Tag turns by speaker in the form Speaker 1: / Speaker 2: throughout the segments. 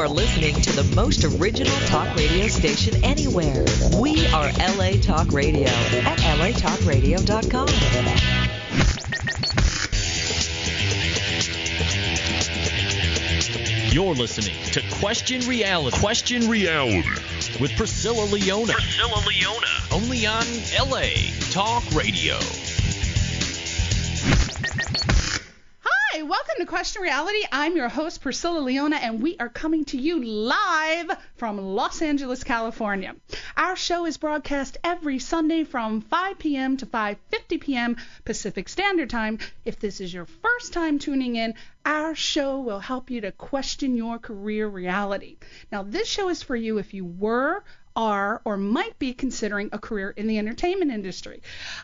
Speaker 1: listening to the most original talk radio station anywhere. We are LA Talk Radio at latalkradio.com.
Speaker 2: You're listening to Question Reality with Priscilla Leona. Only on LA Talk Radio.
Speaker 3: Hi, welcome to Question Reality. I'm your host, Priscilla Leona, and we are coming to you live from Los Angeles, California. Our show is broadcast every Sunday from 5 p.m. to 5:50 p.m. Pacific Standard Time. If this is your first time tuning in, our show will help you to question your career reality. Now, this show is for you if you were, are, or might be considering a career in the entertainment industry.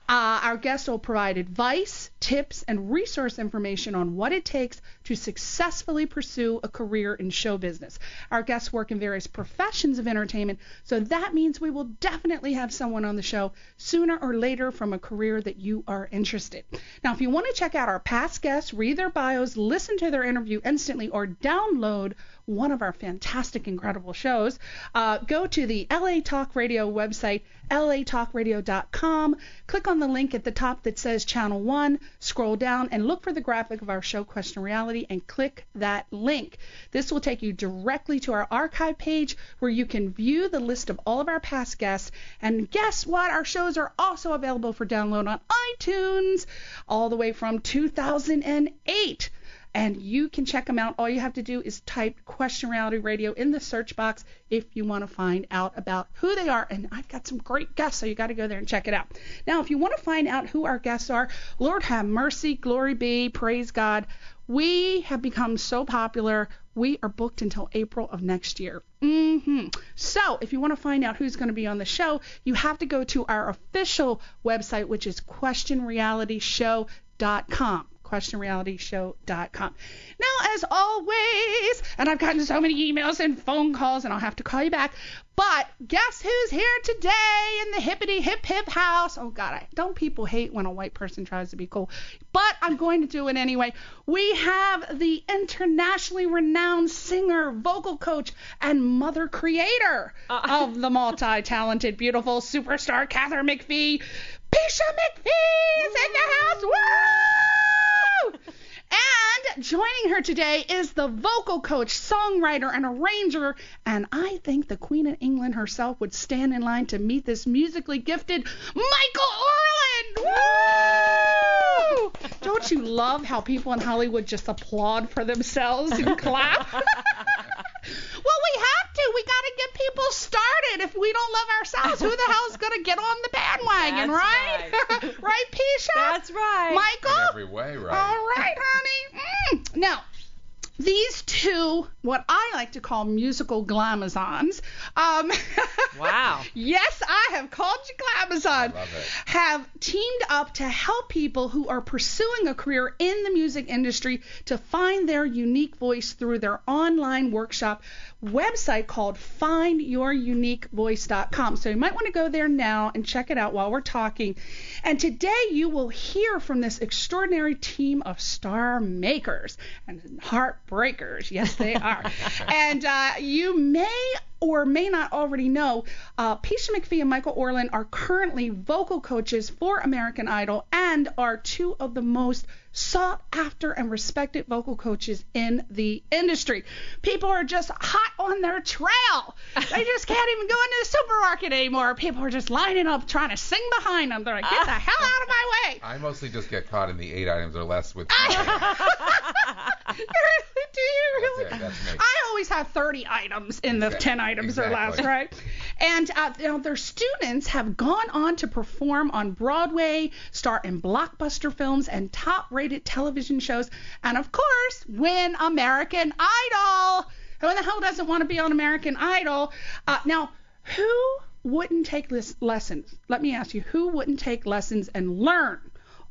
Speaker 3: Our guests will provide advice, tips, and resource information on what it takes to successfully pursue a career in show business. Our guests work in various professions of entertainment, so that means we will definitely have someone on the show sooner or later from a career that you are interested. Now, if you want to check out our past guests, read their bios, listen to their interview instantly, or download one of our fantastic, incredible shows, go to the LA Talk Radio website, latalkradio.com. Click on the link at the top that says Channel 1, scroll down, and look for the graphic of our show, Question Reality, and click that link. This will take you directly to our archive page where you can view the list of all of our past guests. And guess what? Our shows are also available for download on iTunes all the way from 2008. And you can check them out. All you have to do is type Question Reality Radio in the search box if you want to find out about who they are. And I've got some great guests, so you got to go there and check it out. Now, if you want to find out who our guests are, Lord have mercy, glory be, praise God. We have become so popular, we are booked until April of next year. So if you want to find out who's going to be on the show, you have to go to our official website, which is questionrealityshow.com. questionrealityshow.com. Now, as always, and I've gotten so many emails and phone calls, and I'll have to call you back, but guess who's here today in the hippity hip hip house? Oh, God, don't people hate when a white person tries to be cool? But I'm going to do it anyway. We have the internationally renowned singer, vocal coach, and mother creator of the multi-talented, beautiful superstar Catherine McPhee. Peisha McPhee is in the house. Woo! And joining her today is the vocal coach, songwriter, and arranger, and I think the Queen of England herself would stand in line to meet this musically gifted Michael Orland. Woo! Don't you love how people in Hollywood just applaud for themselves and clap? Well, we have to. We got to get people started. If we don't love ourselves, who the hell's going to get on the bandwagon, right? Right, Peisha?
Speaker 4: That's right.
Speaker 3: Michael?
Speaker 5: In every way, right.
Speaker 3: All right, honey. Now, these two, what I like to call musical glamazons.
Speaker 4: Wow.
Speaker 3: Yes, I have called you glamazon.
Speaker 5: I love it.
Speaker 3: Have teamed up to help people who are pursuing a career in the music industry to find their unique voice through their online workshop website called findyouruniquevoice.com. So you might want to go there now and check it out while we're talking. And today you will hear from this extraordinary team of star makers and heartbreakers. Yes, they are. And you may or may not already know, Peisha McPhee and Michael Orland are currently vocal coaches for American Idol and are two of the most sought after and respected vocal coaches in the industry. People are just hot on their trail. They just can't even go into the supermarket anymore. People are just lining up trying to sing behind them. They're like, get the hell out of my way.
Speaker 5: I mostly just get caught in the 8 items or less with.
Speaker 3: Do you really?
Speaker 5: That's me.
Speaker 3: I always have 30 items in the 10 items or less, right? And their students have gone on to perform on Broadway, star in blockbuster films and top-rated television shows, and of course, win American Idol. Who in the hell doesn't want to be on American Idol? Now, who wouldn't take lessons? Let me ask you, who wouldn't take lessons and learn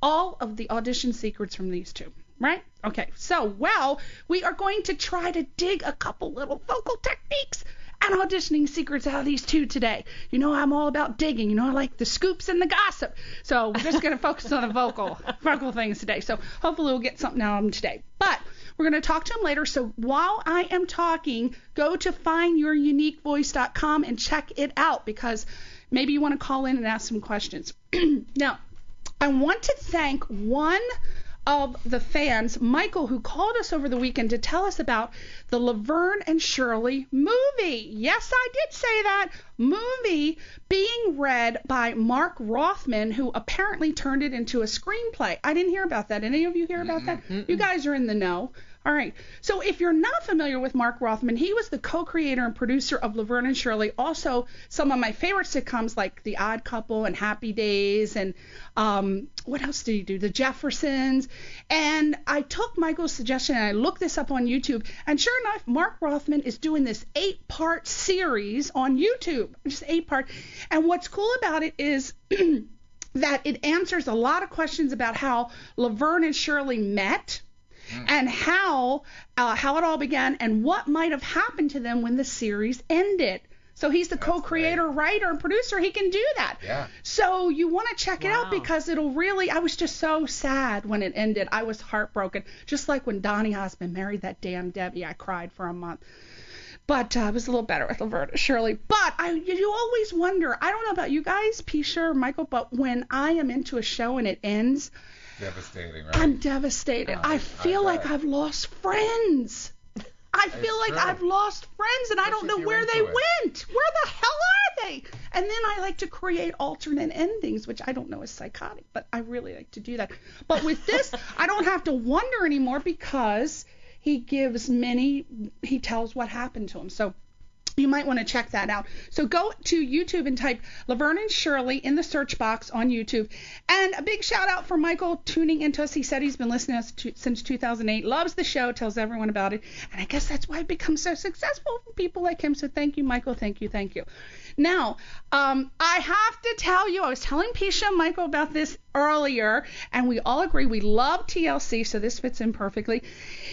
Speaker 3: all of the audition secrets from these two? Right? Okay, so, well, we are going to try to dig a couple little vocal techniques and auditioning secrets out of these two today. You know I'm all about digging. You know I like the scoops and the gossip. So we're just going to focus on the vocal things today. So hopefully we'll get something out of them today. But we're going to talk to him later. So while I am talking, go to findyouruniquevoice.com and check it out, because maybe you want to call in and ask some questions. Now, I want to thank one of the fans, Michael, who called us over the weekend to tell us about the Laverne and Shirley movie. Yes, I did say that. Movie being read by Mark Rothman, who apparently turned it into a screenplay. I didn't hear about that. Any of you hear about that? You guys are in the know. All right. So if you're not familiar with Mark Rothman, he was the co-creator and producer of Laverne and Shirley. Also, some of my favorite sitcoms like The Odd Couple and Happy Days, and what else did he do? The Jeffersons. And I took Michael's suggestion and I looked this up on YouTube. And sure enough, Mark Rothman is doing this 8-part series on YouTube. Just 8-part. And what's cool about it is that it answers a lot of questions about how Laverne and Shirley met, and how it all began, and what might have happened to them when the series ended. So he's the co-creator, writer, and producer. He can do that.
Speaker 5: Yeah.
Speaker 3: So you want to check it out, because it'll really, I was just so sad when it ended. I was heartbroken. Just like when Donny Osmond married that damn Debbie, I cried for a month. But it was a little better with Laverne and Shirley. But you always wonder, I don't know about you guys, Peisha or Michael, but when I am into a show and it ends,
Speaker 5: devastating, right?
Speaker 3: I'm devastated. I feel like I've lost friends. I feel like I've lost friends, and I don't know where they went. Where the hell are they? And then I like to create alternate endings, which I don't know is psychotic, but I really like to do that. But with this, I don't have to wonder anymore, because he tells what happened to him. So you might want to check that out. So go to YouTube and type Laverne and Shirley in the search box on YouTube. And a big shout out for Michael tuning into us. He said he's been listening to us since 2008, loves the show, tells everyone about it. And I guess that's why it becomes so successful for people like him. So thank you, Michael. Thank you. Thank you. Now, I have to tell you, I was telling Peisha and Michael about this earlier, and we all agree we love TLC, so this fits in perfectly.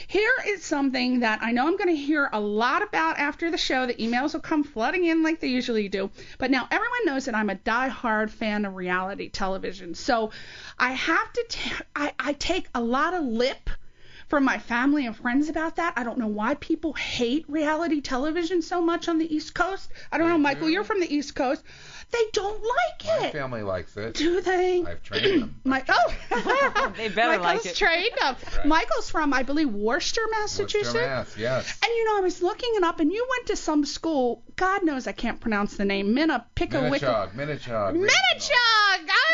Speaker 3: Here is something that I know I'm going to hear a lot about after the show. The emails will come flooding in like they usually do. But now everyone knows that I'm a diehard fan of reality television. So I have to I take a lot of lip from my family and friends about that. I don't know why people hate reality television so much on the East Coast. I don't know, Michael, you're from the East Coast. They don't like it.
Speaker 5: My family likes it.
Speaker 3: Do they?
Speaker 5: I've trained them.
Speaker 4: They better like it.
Speaker 3: Michael's trained them. Right. Michael's from, I believe, Worcester, Massachusetts.
Speaker 5: Worcester, Mass, yes.
Speaker 3: And you know, I was looking it up, and you went to some school. God knows I can't pronounce the name.
Speaker 5: Minichog.
Speaker 3: I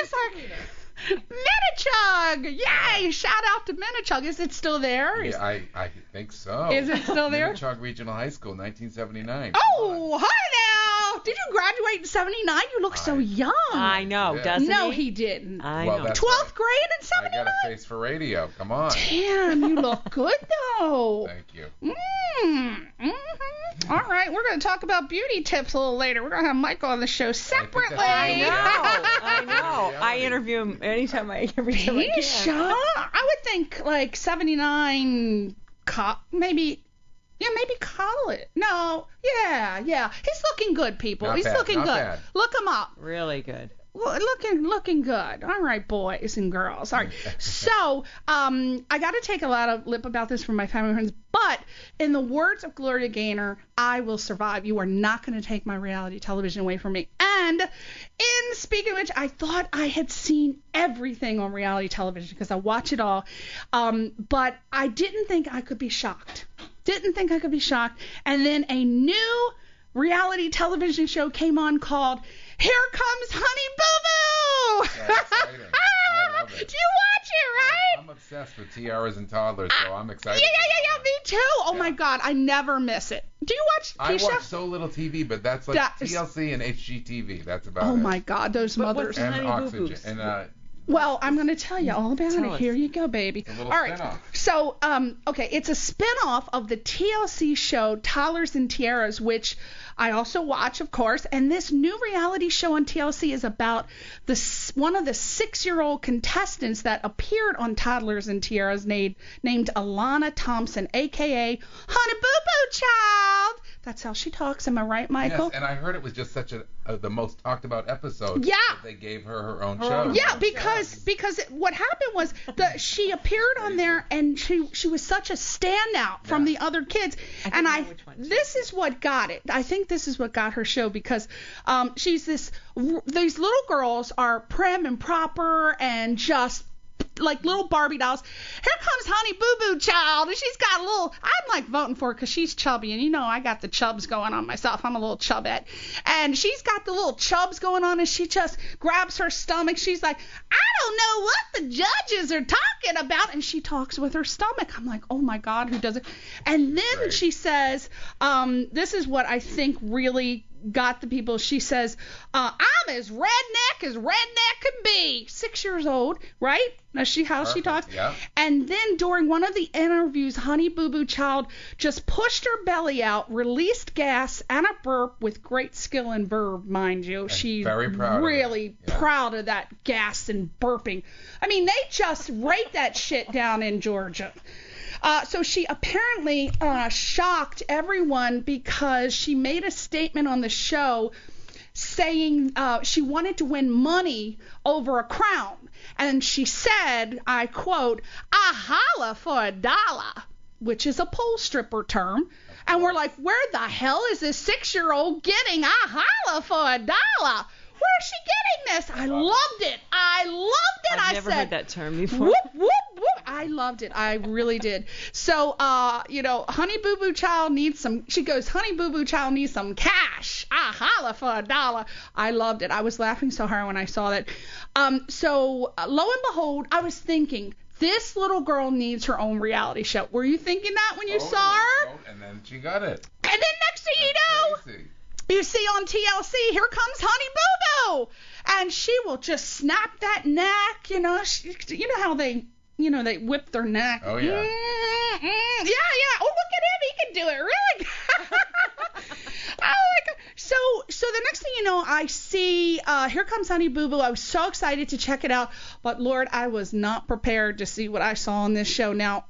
Speaker 3: was like, Minichog! Yay! Shout out to Minichog. Is it still there?
Speaker 5: Yeah, I think so.
Speaker 3: Is it still there?
Speaker 5: Minichog Regional High School, 1979.
Speaker 3: Oh, hi now! Did you graduate in 79? You look so young.
Speaker 4: I know, doesn't he?
Speaker 3: No, he didn't.
Speaker 4: I know.
Speaker 3: 12th grade in 79?
Speaker 5: I got a face for radio. Come on.
Speaker 3: Damn, you look good, though.
Speaker 5: Thank you.
Speaker 3: All right, we're going to talk about beauty tips a little later. We're going to have Michael on the show separately.
Speaker 4: I know. I interview him every time I can.
Speaker 3: I would think like 79, maybe college. No, yeah. He's looking good, people. He's looking good.
Speaker 5: Bad.
Speaker 3: Look him up.
Speaker 4: Really good.
Speaker 3: Looking good. All right, boys and girls. All right. So, I got to take a lot of lip about this from my family and friends, but in the words of Gloria Gaynor, I will survive. You are not going to take my reality television away from me. And in speaking of which, I thought I had seen everything on reality television because I watch it all, but I didn't think I could be shocked. And then a new reality television show came on called Here Comes Honey Boo Boo!
Speaker 5: That's exciting. I love it.
Speaker 3: Do you watch it, right?
Speaker 5: I'm obsessed with tiaras and toddlers, so I'm excited.
Speaker 3: Yeah, me too. Oh my God, I never miss it. Do you watch Peisha?
Speaker 5: I watch so little TV, but that's like TLC and HGTV. That's about it.
Speaker 3: Oh my God, those mothers.
Speaker 5: And Oxygen. And
Speaker 3: well, I'm going to tell you all about it. Here you go, baby.
Speaker 5: It's a little
Speaker 3: all right.
Speaker 5: spinoff.
Speaker 3: So, okay, it's a spinoff of the TLC show Toddlers and Tiaras, which I also watch, of course. And this new reality show on TLC is about one of the 6-year-old contestants that appeared on Toddlers and Tiaras named Alana Thompson, a.k.a. Honey Boo Boo Child. That's how she talks. Am I right, Michael?
Speaker 5: Yes, and I heard it was just such the most talked about episode.
Speaker 3: Yeah.
Speaker 5: That they gave her own show.
Speaker 3: Yeah, because what happened was she appeared on there and she was such a standout from the other kids. This is what got it. I think this is what got her show because these little girls are prim and proper and just like little Barbie dolls. Here comes Honey Boo Boo Child, and she's got a little. I'm like voting for her because she's chubby, and I got the chubs going on myself. I'm a little chubette, and she's got the little chubs going on, and she just grabs her stomach. She's like, I don't know what the judges are talking about, and she talks with her stomach. I'm like, oh my God, who does it? And then she says, this is what I think really got the people. She says, I'm as redneck can be. 6 years old, right? That's how she talks.
Speaker 5: Yeah.
Speaker 3: And then during one of the interviews, Honey Boo Boo Child just pushed her belly out, released gas and a burp with great skill and verb, mind you.
Speaker 5: And
Speaker 3: She's
Speaker 5: very proud
Speaker 3: really proud of that gas and burping. I mean, they just rate that shit down in Georgia. So she apparently shocked everyone because she made a statement on the show saying she wanted to win money over a crown. And she said, I quote, I holla for $1, which is a pole stripper term. And we're like, where the hell is this 6-year-old getting I holla for $1? Where is she getting this? I loved it.
Speaker 4: I've never heard that term before.
Speaker 3: Whoop, whoop, whoop. I loved it. I really did. So, Honey Boo Boo Child needs some. She goes, Honey Boo Boo Child needs some cash. I holla for $1. I loved it. I was laughing so hard when I saw that. So, lo and behold, I was thinking, this little girl needs her own reality show. Were you thinking that when you saw her?
Speaker 5: And then she got it.
Speaker 3: And then next thing you know,
Speaker 5: crazy.
Speaker 3: You see on TLC, here comes Honey Boo Boo, and she will just snap that neck. You know how they whip their neck.
Speaker 5: Oh yeah.
Speaker 3: Yeah. Oh, look at him, he can do it really. Oh my God. So the next thing you know, I see Here Comes Honey Boo Boo. I was so excited to check it out, but Lord, I was not prepared to see what I saw on this show. Now,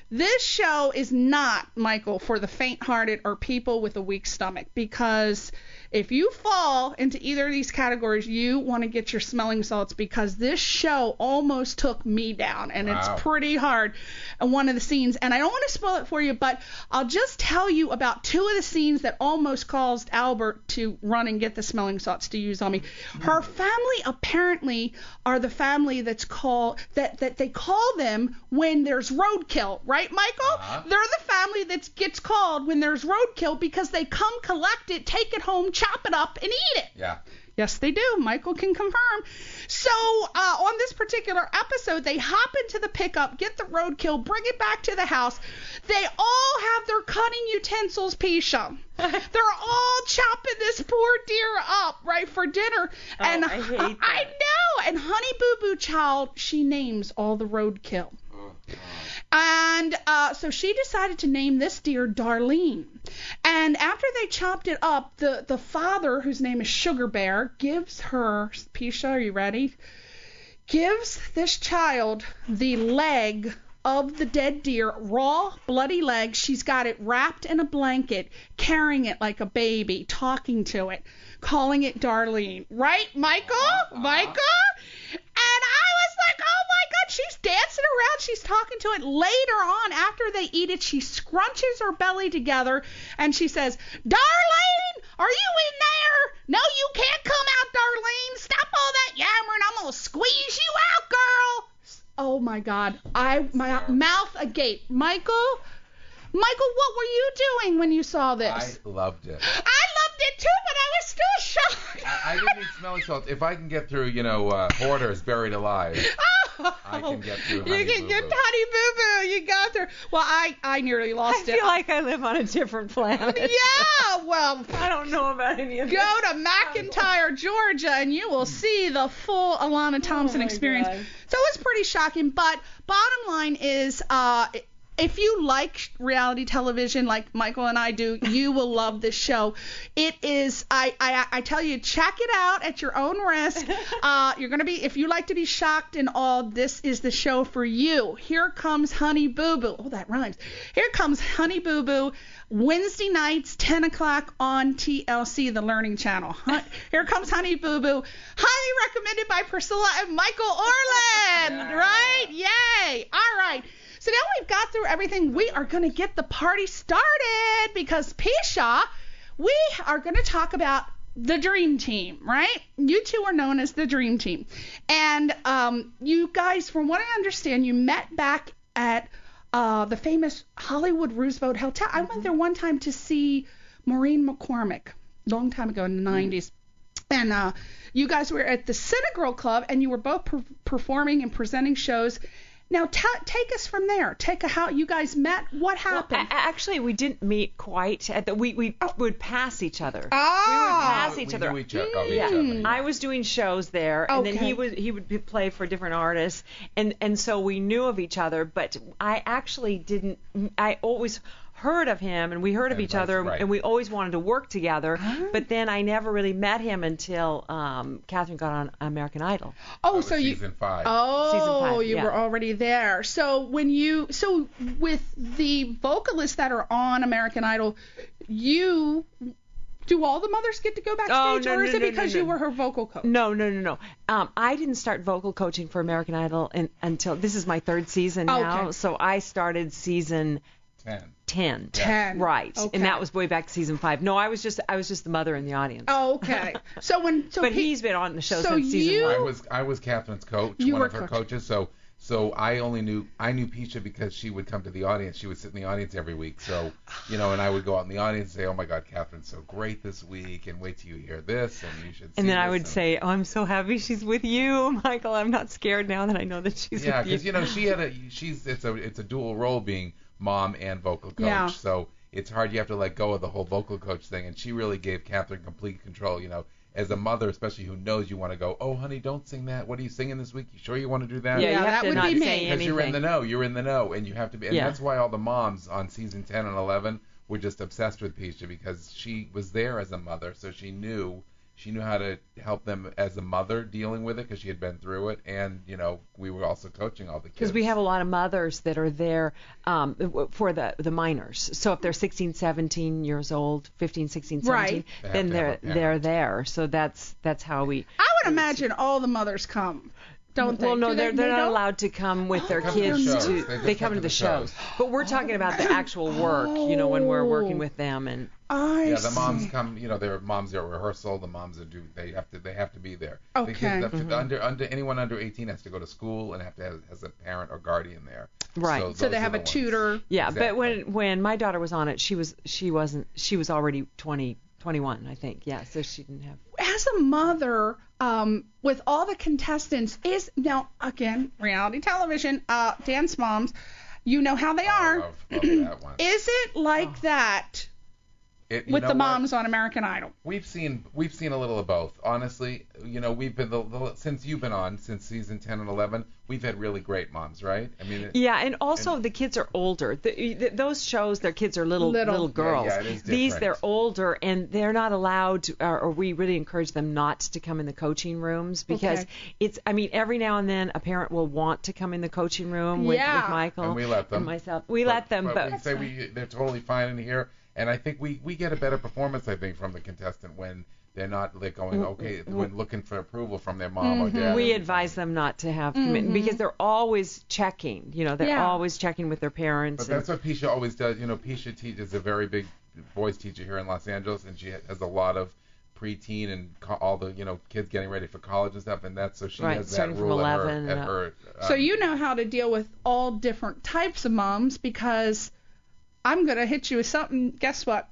Speaker 3: this show is not, Michael, for the faint-hearted or people with a weak stomach, because if you fall into either of these categories, you want to get your smelling salts, because this show almost took me down, and it's pretty hard in one of the scenes. And I don't want to spoil it for you, but I'll just tell you about two of the scenes that almost caused Albert to run and get the smelling salts to use on me. Her family apparently are the family that's called, that they call them when there's roadkill, right, Michael? They're the family that gets called when there's roadkill because they come collect it, take it home, chop it up, and eat it.
Speaker 5: Yeah.
Speaker 3: Yes, they do. Michael can confirm. So on this particular episode, they hop into the pickup, get the roadkill, bring it back to the house. They all have their cutting utensils, Peisha. They're all chopping this poor deer up, right, for dinner. And
Speaker 4: I hate that.
Speaker 3: I know. And Honey Boo Boo Child, she names all the roadkill. And so she decided to name this deer Darlene. And after they chopped it up, the father, whose name is Sugar Bear, gives her, Peisha, are you ready? Gives this child the leg of the dead deer, raw, bloody leg. She's got it wrapped in a blanket, carrying it like a baby, talking to it, calling it Darlene. Right, Michael? Michael? And I was like, oh my God, she's dancing around, she's talking to it. Later on, after they eat it, she scrunches her belly together and she says, Darlene, are you in there? No, you can't come out, Darlene. Stop all that yammering. I'm going to squeeze you out, girl. Oh my God, my mouth agape. Michael, what were you doing when you saw this?
Speaker 5: I loved it.
Speaker 3: I loved it too, but I was still shocked.
Speaker 5: I didn't need smelling salts. If I can get through, Hoarders Buried Alive, I can get through Honey
Speaker 3: You can
Speaker 5: Boo
Speaker 3: get
Speaker 5: Boo.
Speaker 3: Honey Boo Boo. You got there. Well, I nearly lost
Speaker 4: I feel like I live on a different planet.
Speaker 3: Yeah, well,
Speaker 4: I don't know about any of this.
Speaker 3: go to McIntyre, Georgia, and you will see the full Alana Thompson experience.
Speaker 4: God.
Speaker 3: So it's pretty shocking, but bottom line is if you like reality television like Michael and I do, you will love this show. It is, I tell you, check it out at your own risk. You're going to be, if you like to be shocked and awed, this is the show for you. Here comes Honey Boo Boo. Oh, that rhymes. Here comes Honey Boo Boo, Wednesday nights, 10 o'clock on TLC, the Learning Channel. Here comes Honey Boo Boo, highly recommended by Priscilla and Michael Orland, right? Yay! All right. So now we've got through everything. We are going to get the party started because, Peisha, we are going to talk about the Dream Team, right? You two are known as the Dream Team. And you guys, from what I understand, you met back at the famous Hollywood Roosevelt Hotel. I went there one time to see Maureen McCormick, long time ago in the 90s. And you guys were at the Cinegirl Club, and you were both performing and presenting shows. Now, take us from there. How you guys met. What happened?
Speaker 4: Well, actually, we didn't meet quite. We would pass each other.
Speaker 3: Ah.
Speaker 4: We would pass each other.
Speaker 5: We knew each other.
Speaker 4: I was doing shows there, and then he would play for different artists, and so we knew of each other. But I actually didn't. I always heard of him, and we heard of each other,
Speaker 5: right.
Speaker 4: and we always wanted to work together. But then I never really met him until Catherine got on American Idol.
Speaker 3: Oh, so
Speaker 5: season 5.
Speaker 3: Oh,
Speaker 4: Season 5,
Speaker 3: you were already there. So with the vocalists that are on American Idol, do all the mothers get to go backstage, or is it because you were her vocal coach?
Speaker 4: No. I didn't start vocal coaching for American Idol until this is my 3rd season now.
Speaker 3: Okay.
Speaker 4: So I started season 10. Right.
Speaker 3: Okay.
Speaker 4: And that was way back to season 5. No, I was just the mother in the audience.
Speaker 3: Oh, okay. But
Speaker 4: he's been on the show
Speaker 3: so
Speaker 4: since season 1.
Speaker 5: I was Catherine's coach, one of her coaches. So I knew Peisha because she would come to the audience. She would sit in the audience every week. So, and I would go out in the audience and say, "Oh my God, Catherine's so great this week, and wait till you hear this, and you should."
Speaker 4: And then I would say, "Oh, I'm so happy she's with you, Michael. I'm not scared now that I know that she's with you."
Speaker 5: Yeah, because it's a dual role being mom and vocal coach.
Speaker 3: Yeah.
Speaker 5: So it's hard. You have to let go of the whole vocal coach thing, and she really gave Catherine complete control. As a mother, especially who knows you want to go, "Oh, honey, don't sing that. What are you singing this week? You sure you want to do that?"
Speaker 4: Yeah, you have
Speaker 3: that
Speaker 4: to
Speaker 3: would
Speaker 4: not
Speaker 3: be
Speaker 4: say
Speaker 3: me.
Speaker 4: anything.
Speaker 5: Because you're in the know, and you have to be. And that's why all the moms on season 10 and 11 were just obsessed with Peisha because she was there as a mother, so she knew how to help them as a mother dealing with it because she had been through it, and we were also coaching all the kids.
Speaker 4: Because we have a lot of mothers that are there for the minors. So if they're 16, 17 years old, 15, 16, 17,
Speaker 3: Right.
Speaker 4: then they're there. So that's how we.
Speaker 3: I would imagine all the mothers come. Don't they?
Speaker 4: Well, no,
Speaker 3: Do
Speaker 4: they're
Speaker 3: they
Speaker 4: not
Speaker 3: don't?
Speaker 4: allowed to come with their
Speaker 5: Come to the
Speaker 4: kids.
Speaker 5: shows. They just
Speaker 4: come to the shows. But we're talking about the actual work, when we're working with them and.
Speaker 5: The moms come. Their moms are at rehearsal. The moms they have to be there.
Speaker 3: Okay.
Speaker 5: The kids have to, under anyone under 18 has to go to school and have to have as a parent or guardian there.
Speaker 4: Right.
Speaker 3: So they have a tutor.
Speaker 4: Yeah,
Speaker 5: Exactly.
Speaker 4: but when my daughter was on it, she was already 21, I think. Yeah, so she didn't have.
Speaker 3: As a mother, with all the contestants, now again reality television, dance moms, you know how they are.
Speaker 5: Love that one.
Speaker 3: Is it like that with the moms on American Idol?
Speaker 5: We've seen a little of both. Honestly, we've been since you've been on since season 10 and 11, we've had really great moms, right? I mean.
Speaker 4: And also the kids are older. Those shows, their kids are little girls.
Speaker 5: Yeah, it is
Speaker 4: These
Speaker 5: different.
Speaker 4: they're older and they're not allowed to, or we really encourage them not to come in the coaching rooms because it's. I mean, every now and then a parent will want to come in the coaching room with Michael
Speaker 5: and we let them.
Speaker 4: and myself. We let them,
Speaker 5: but we say they're totally fine in here. And I think we get a better performance, I think, from the contestant when they're not going, when looking for approval from their mom or dad.
Speaker 4: We advise them not to have commitment because they're always checking. They're always checking with their parents.
Speaker 5: But that's what Peisha always does. Peisha is a very big voice teacher here in Los Angeles, and she has a lot of preteen and all the kids getting ready for college and stuff, and that's so she has that rule at her.
Speaker 3: So you know how to deal with all different types of moms because. I'm going to hit you with something. Guess what?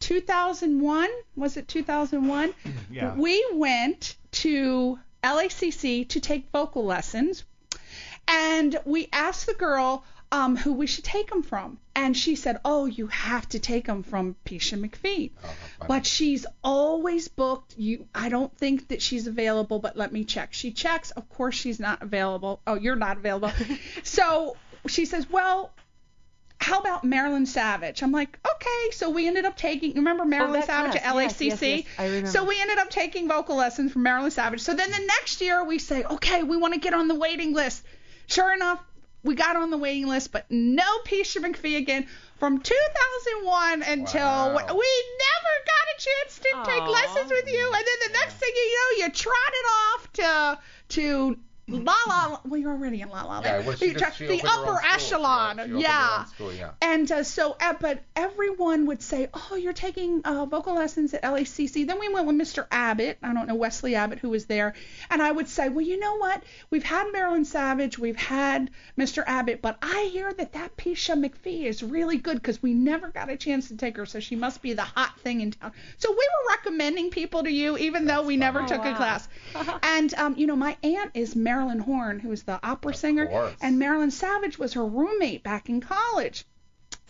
Speaker 3: 2001? Was it 2001?
Speaker 6: Yeah.
Speaker 3: We went to LACC to take vocal lessons, and we asked the girl who we should take them from. And she said, "Oh, you have to take them from Peisha McPhee. But she's always booked. I don't think that she's available, but let me check." She checks. Of course she's not available. Oh, you're not available. So she says, "Well, how about Marilyn Savage? I'm like, okay. So we ended up taking, remember Marilyn Savage
Speaker 4: class.
Speaker 3: at LACC?
Speaker 4: Yes, I remember.
Speaker 3: So we ended up taking vocal lessons from Marilyn Savage. So then the next year we say, okay, we want to get on the waiting list. Sure enough, we got on the waiting list, but no Peisha McPhee again. From 2001 until we never got a chance to take lessons with you. And then the next thing you know, you trotted off to La La. Well, you're already in La La Land. The upper echelon. Yeah. And but everyone would say, oh, you're taking vocal lessons at LACC. Then we went with Mr. Abbott. I don't know, Wesley Abbott, who was there. And I would say, well, you know what? We've had Marilyn Savage. We've had Mr. Abbott. But I hear that Peisha McPhee is really good because we never got a chance to take her. So she must be the hot thing in town. So we were recommending people to you, even though we never took a class. And, my aunt is Marilyn Horne, who was the opera singer, and Marilyn Savage was her roommate back in college.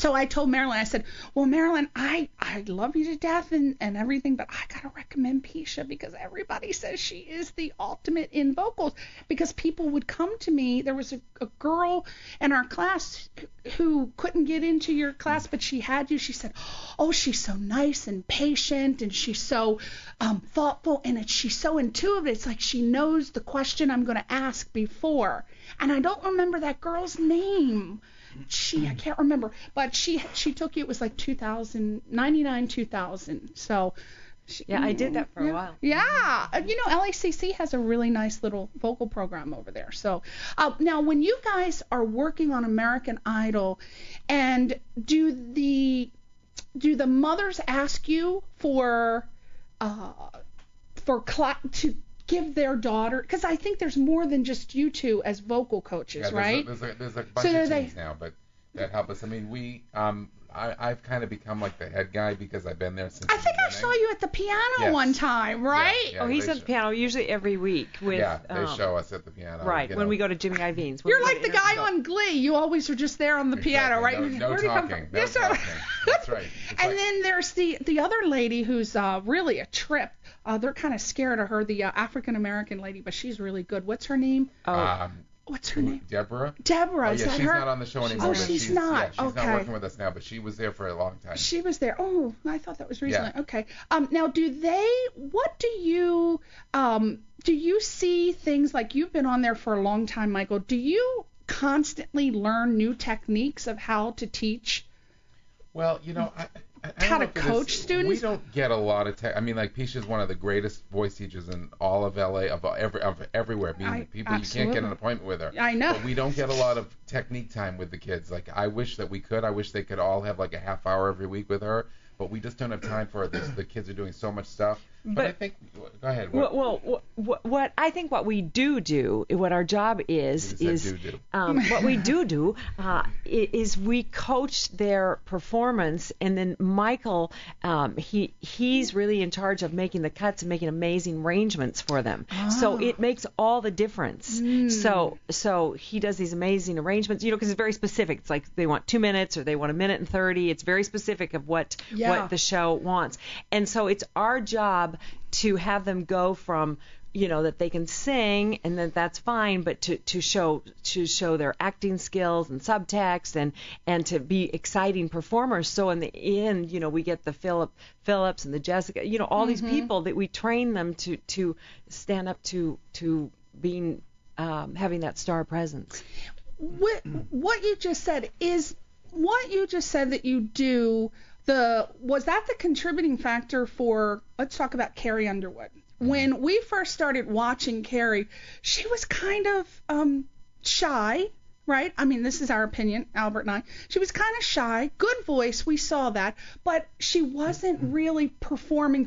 Speaker 3: So I told Marilyn, I said, well, Marilyn, I love you to death and everything, but I got to recommend Peisha because everybody says she is the ultimate in vocals. Because people would come to me. There was a girl in our class who couldn't get into your class, but she had you. She said, oh, she's so nice and patient, and she's so thoughtful, and she's so intuitive. It's like she knows the question I'm going to ask before. And I don't remember that girl's name. I can't remember, but she took you. It was like 2000, 2000. So.
Speaker 4: I did that for a while.
Speaker 3: Yeah. LACC has a really nice little vocal program over there. So now when you guys are working on American Idol, and do the mothers ask you to give their daughter, because I think there's more than just you two as vocal coaches, right?
Speaker 5: There's a bunch of teams now, but that help us. I mean, I've kind of become like the head guy because I've been there since the beginning.
Speaker 3: I saw you at the piano one time, right?
Speaker 4: Yeah, he's at the piano usually every week. They
Speaker 5: show us at the piano.
Speaker 4: Right, when we go to Jimmy Iovine's.
Speaker 3: You're like the guy on Glee. You always are just there on the piano, right?
Speaker 5: No talking. Yes, sir. That's right.
Speaker 3: Then there's the other lady who's really a trip. They're kind of scared of her, the African-American lady, but she's really good. What's her name? What's her name?
Speaker 5: Deborah.
Speaker 3: Deborah. Is that
Speaker 5: she's
Speaker 3: her?
Speaker 5: Not on the show anymore.
Speaker 3: Oh, she's not.
Speaker 5: Yeah, she's not working with us now, but she was there for a long time.
Speaker 3: She was there. Oh, I thought that was recently.
Speaker 5: Yeah.
Speaker 3: Okay. Now, what do you see things like, you've been on there for a long time, Michael? Do you constantly learn new techniques of how to teach?
Speaker 5: Well,
Speaker 3: how to coach students?
Speaker 5: We don't get a lot of Peisha is one of the greatest voice teachers in all of LA, of everywhere. People, you can't get an appointment with her.
Speaker 3: I know.
Speaker 5: But we don't get a lot of technique time with the kids. Like, I wish that we could. I wish they could all have like a half hour every week with her. But we just don't have time for this. The kids are doing so much stuff. But I think, go ahead.
Speaker 4: What I think what we do, what our job is what we do is we coach their performance, and then Michael, he's really in charge of making the cuts and making amazing arrangements for them. So it makes all the difference. So he does these amazing arrangements, because it's very specific. It's like they want 2 minutes or they want 1 minute and 30. It's very specific of what the show wants, and so it's our job to have them go from that they can sing, and that's fine, but to show their acting skills and subtext and to be exciting performers. So in the end, we get the Phillips and the Jessica, all these people that we train them to stand up to being having that star presence.
Speaker 3: What you just said that you do. Was that the contributing factor for, let's talk about Carrie Underwood. When we first started watching Carrie, she was kind of shy, right? I mean, this is our opinion, Albert and I. She was kind of shy, good voice, we saw that, but she wasn't really performing.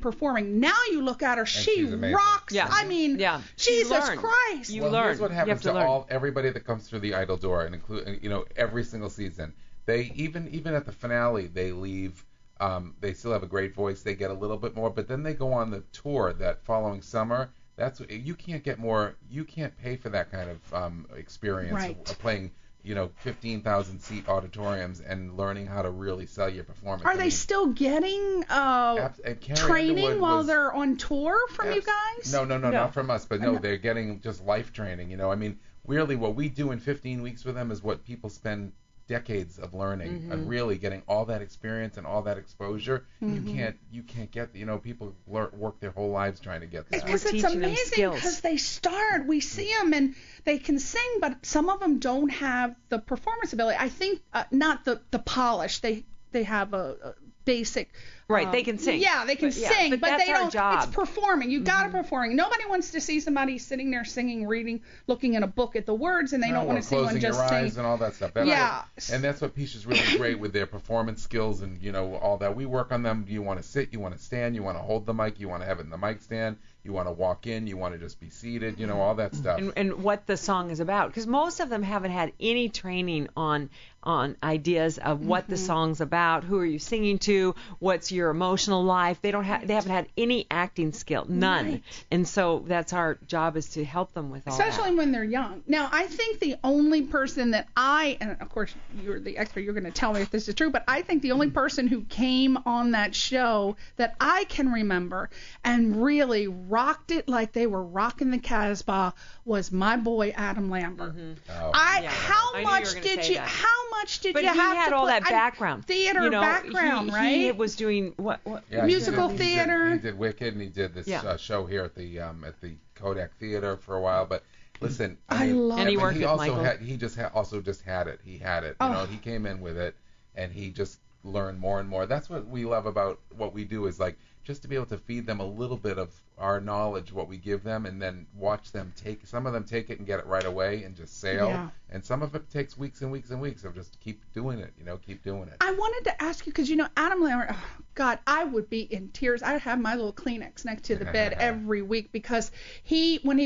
Speaker 3: Now you look at her, she rocks.
Speaker 4: Yeah.
Speaker 3: I mean, Jesus Christ.
Speaker 5: Here's what happens to everybody that comes through the Idol door, and include, every single season. They even at the finale, they leave. They still have a great voice. They get a little bit more, but then they go on the tour that following summer. You can't get more. You can't pay for that kind of experience of playing, 15,000 seat auditoriums and learning how to really sell your performance.
Speaker 3: Are they still getting training while they're on tour from you guys?
Speaker 5: No, not from us. But they're getting just life training. Really, what we do in 15 weeks with them is what people spend decades of learning and really getting all that experience and all that exposure. You can't get, people work their whole lives trying to get that.
Speaker 3: Because it's amazing because they start, we see them and they can sing, but some of them don't have the performance ability. I think not the polish. They have a basic.
Speaker 4: Right, they can sing.
Speaker 3: Yeah, they can sing, but
Speaker 4: that's
Speaker 3: they
Speaker 4: our
Speaker 3: don't.
Speaker 4: job.
Speaker 3: It's performing. You got to perform. Nobody wants to see somebody sitting there singing, reading, looking in a book at the words, and they don't want to see one just
Speaker 5: closing your eyes
Speaker 3: sing.
Speaker 5: and all that stuff. And that's what Peisha's really great with their performance skills and all that. We work on them. Do you want to sit? You want to stand? You want to hold the mic? You want to have it in the mic stand? You want to walk in? You want to just be seated? All that stuff.
Speaker 4: And what the song is about, because most of them haven't had any training on ideas of what the song's about, who are you singing to, what's your emotional life. They haven't had any acting skill, none. Right. And so that's our job, is to help them with all that.
Speaker 3: Especially when they're young. Now, I think the only person that and of course you're the expert, you're going to tell me if this is true, but I think the only person who came on that show that I can remember and really rocked it like they were rocking the Casbah was my boy Adam Lambert. How much did you
Speaker 4: but
Speaker 3: have to
Speaker 4: he had all that background.
Speaker 3: Theater background, right?
Speaker 4: He was doing what
Speaker 3: musical theater.
Speaker 5: He did Wicked, and he did this show here at the Kodak Theater for a while. But listen,
Speaker 3: he
Speaker 5: worked with Michael. He just had it. He had it. He came in with it, and he just learned more and more. That's what we love about what we do, is like just to be able to feed them a little bit of our knowledge, what we give them, and then watch them some of them take it and get it right away and just sail. Yeah. And some of it takes weeks and weeks and weeks of just keep doing it, keep doing it.
Speaker 3: I wanted to ask you, because, Adam Lambert, oh, God, I would be in tears. I have my little Kleenex next to the bed every week, because when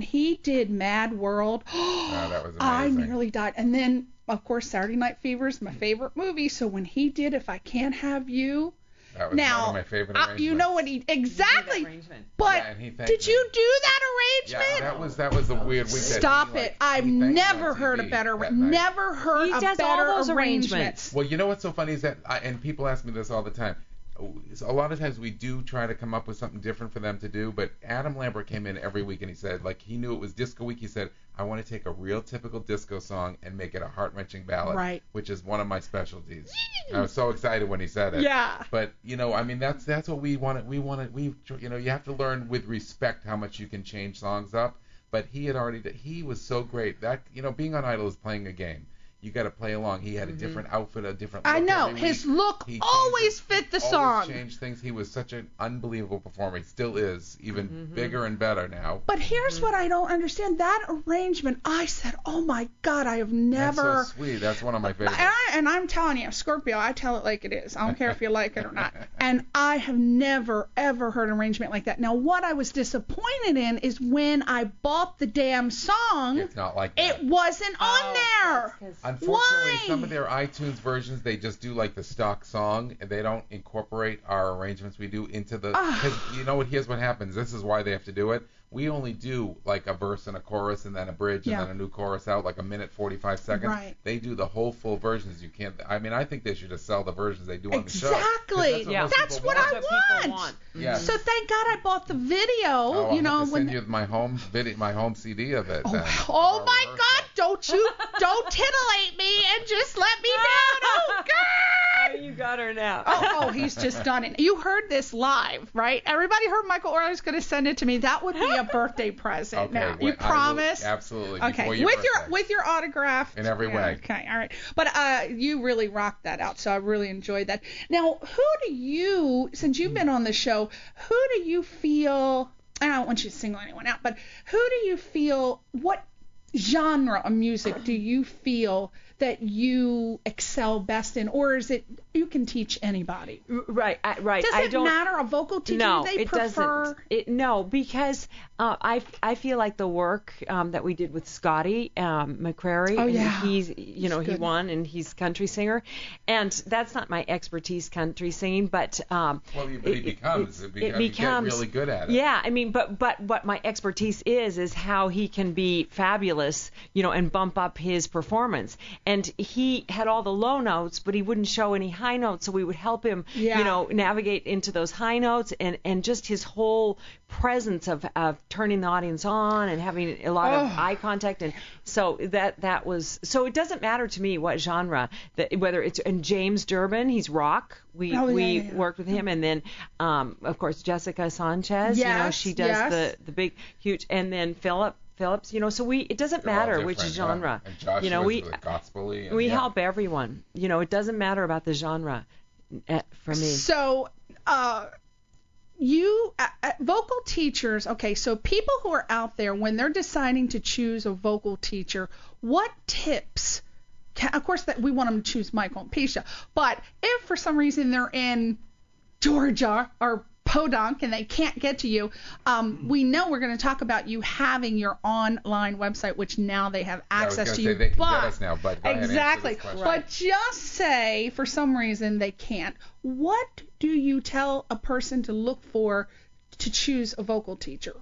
Speaker 3: he did Mad World,
Speaker 5: that was amazing.
Speaker 3: I nearly died. And then, of course, Saturday Night Fever is my favorite movie, so when he did If I Can't Have You,
Speaker 5: that was one of my favorite arrangements.
Speaker 3: You know what exactly. But did you do that arrangement?
Speaker 5: Yeah, that was a weird week.
Speaker 3: Stop it! I've never heard a better arrangement.
Speaker 5: Well, you know what's so funny is that, and people ask me this all the time. A lot of times we do try to come up with something different for them to do, but Adam Lambert came in every week and he said, he knew it was disco week. He said, I want to take a real typical disco song and make it a heart-wrenching ballad, which is one of my specialties. I was so excited when he said it.
Speaker 3: Yeah.
Speaker 5: But that's what we want. You have to learn with respect how much you can change songs up. But he was so great that being on Idol is playing a game. You got to play along. He had a different outfit, a different look.
Speaker 3: I know. His look always fit the song.
Speaker 5: Always changed things. He was such an unbelievable performer. He still is, even bigger and better now.
Speaker 3: But here's what I don't understand. That arrangement, I said, oh, my God, I have never.
Speaker 5: That's so sweet. That's one of my favorites.
Speaker 3: And I'm telling you, Scorpio, I tell it like it is. I don't care if you like it or not. And I have never, ever heard an arrangement like that. Now, what I was disappointed in is when I bought the damn song,
Speaker 5: it's not like that.
Speaker 3: It wasn't on there.
Speaker 5: Unfortunately, some of their iTunes versions, they just do like the stock song, and they don't incorporate our arrangements we do into the. Because here's what happens. This is why they have to do it. We only do like a verse and a chorus and then a bridge and then a new chorus out, like a minute 45 seconds.
Speaker 3: Right.
Speaker 5: They do the whole full versions. You can't. I think they should just sell the versions they do on the show.
Speaker 3: Exactly. That's what I want.
Speaker 5: Yeah.
Speaker 3: So thank God I bought the video.
Speaker 5: I'll have to send you my home CD of it.
Speaker 3: Oh my God! Don't titillate me and just let me down. Oh God!
Speaker 4: You got her now.
Speaker 3: Oh, he's just done it. You heard this live, right? Everybody heard Michael Orland's going to send it to me. That would be a birthday present.
Speaker 5: Okay,
Speaker 3: now, you promise?
Speaker 5: Absolutely.
Speaker 3: Okay, with your autograph.
Speaker 5: In every way.
Speaker 3: Okay, all right. But you really rocked that out, so I really enjoyed that. Now, since you've been on the show, who do you feel? I don't want you to single anyone out, but who do you feel? What genre of music do you feel that you excel best in, or is it you can teach anybody?
Speaker 4: Right.
Speaker 3: Does it matter a vocal teacher?
Speaker 4: No,
Speaker 3: they
Speaker 4: it
Speaker 3: prefer...
Speaker 4: doesn't. No, because I feel like the work that we did with Scotty McCrary.
Speaker 3: Oh yeah.
Speaker 4: He's he won and he's country singer, and that's not my expertise, country singing, but
Speaker 5: he becomes really good at it.
Speaker 4: Yeah, but what my expertise is how he can be fabulous regardless, and bump up his performance. And he had all the low notes, but he wouldn't show any high notes, so we would help him, navigate into those high notes, and just his whole presence of turning the audience on and having a lot of eye contact. And so that was, so it doesn't matter to me what genre, whether it's, and James Durbin, he's rock. We worked with him, and then of course Jessica Sanchez, she does the big huge, and then Phillips, so it doesn't matter which genre.
Speaker 5: And Joshua we gospel-y,
Speaker 4: we help everyone. It doesn't matter about the genre for me.
Speaker 3: So vocal teachers, okay, so people who are out there, when they're deciding to choose a vocal teacher, what tips, of course that we want them to choose Michael and Peisha, but if for some reason they're in Georgia or Podunk and they can't get to you, we know we're going to talk about you having your online website, which now they have access to you.
Speaker 5: They can get us now, but go
Speaker 3: exactly.
Speaker 5: ahead and answer this question.
Speaker 3: But just say for some reason they can't. What do you tell a person to look for to choose a vocal teacher?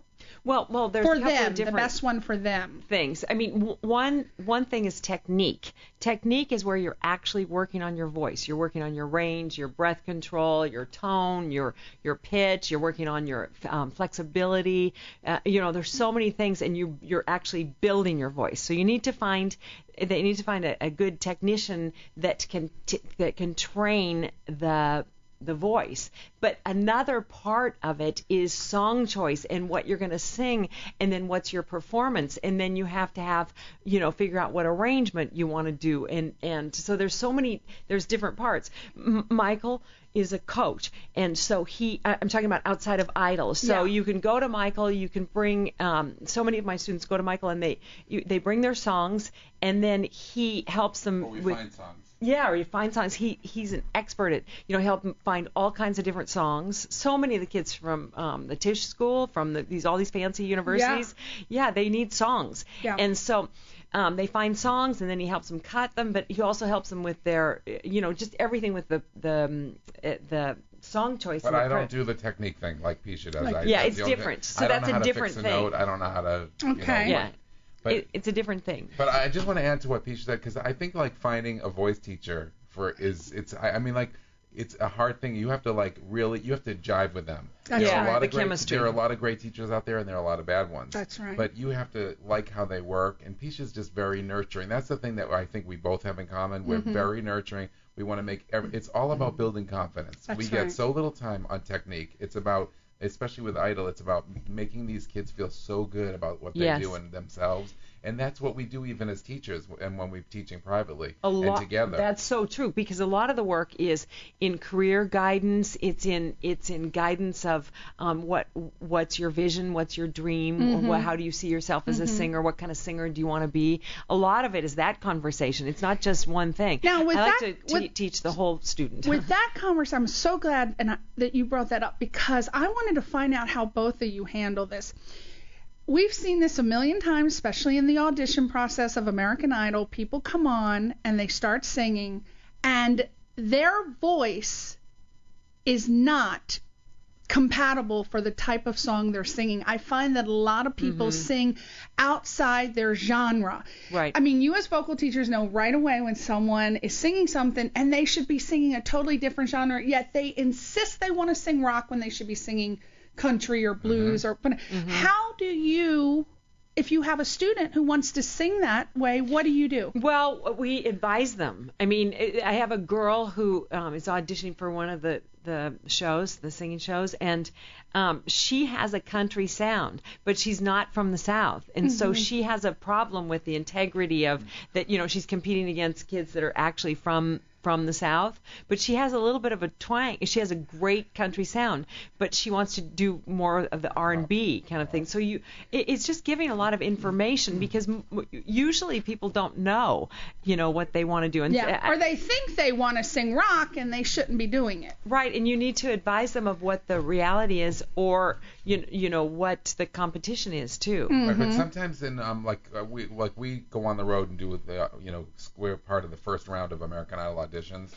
Speaker 4: Well, there's
Speaker 3: for
Speaker 4: a couple
Speaker 3: them,
Speaker 4: of different
Speaker 3: the best one for them.
Speaker 4: Things. I mean, one thing is technique. Technique is where you're actually working on your voice. You're working on your range, your breath control, your tone, your pitch. You're working on your flexibility. There's so many things, and you're actually building your voice. So you need to find a good technician that can train the voice. But another part of it is song choice and what you're going to sing, and then what's your performance, and then you have to have figure out what arrangement you want to do, and so there's different parts. Michael is a coach, and so I'm talking about outside of Idol. So you can go to Michael, you can bring so many of my students go to Michael, and they bring their songs, and then he helps them with
Speaker 5: find songs.
Speaker 4: Yeah, or you find songs. He's an expert at, help them find all kinds of different songs. So many of the kids from the Tisch School, from all these fancy universities, they need songs. Yeah. And so they find songs, and then he helps them cut them, but he also helps them with their, just everything with the song choice.
Speaker 5: But I don't do the technique thing like Peisha does.
Speaker 4: It's different. So that's a different thing.
Speaker 5: I don't know how to.
Speaker 3: Okay.
Speaker 5: But
Speaker 4: it's a different thing.
Speaker 5: But I just want to add to what Peisha said, because I think finding a voice teacher it's a hard thing. You have to you have to jive with them.
Speaker 3: That's right.
Speaker 4: Chemistry.
Speaker 5: There are a lot of great teachers out there, and there are a lot of bad ones.
Speaker 3: That's right.
Speaker 5: But you have to like how they work, and Peisha's just very nurturing. That's the thing that I think we both have in common. We're very nurturing. We want to make it's all about building confidence.
Speaker 3: That's
Speaker 5: we get so little time on technique. It's about, especially with Idol, it's about making these kids feel so good about what they do and themselves. And that's what we do even as teachers, and when we're teaching privately and together.
Speaker 4: That's so true, because a lot of the work is in career guidance. It's in guidance of what's your vision, what's your dream, how do you see yourself as a singer, what kind of singer do you want to be. A lot of it is that conversation. It's not just one thing.
Speaker 3: Now, with
Speaker 4: I like to teach the whole student.
Speaker 3: With that conversation, I'm so glad that you brought that up, because I wanted to find out how both of you handle this. We've seen this a million times, especially in the audition process of American Idol. People come on and they start singing, and their voice is not compatible for the type of song they're singing. I find that a lot of people sing outside their genre.
Speaker 4: Right.
Speaker 3: I mean, you as vocal teachers know right away when someone is singing something and they should be singing a totally different genre, yet they insist they want to sing rock when they should be singing country or blues or how do you, if you have a student who wants to sing that way, what do you do?
Speaker 4: Well, we advise them. I mean, I have a girl who is auditioning for one of the shows, the singing shows, and she has a country sound, but she's not from the South, and so she has a problem with the integrity of that. She's competing against kids that are actually from the South, but she has a little bit of a twang. She has a great country sound, but she wants to do more of the R&B kind of thing. So it's just giving a lot of information, because usually people don't know, what they want to do. And
Speaker 3: or they think they want to sing rock and they shouldn't be doing it.
Speaker 4: Right, and you need to advise them of what the reality is, or what the competition is too.
Speaker 5: Right, but sometimes we go on the road and do the we're part of the first round of American Idol auditions,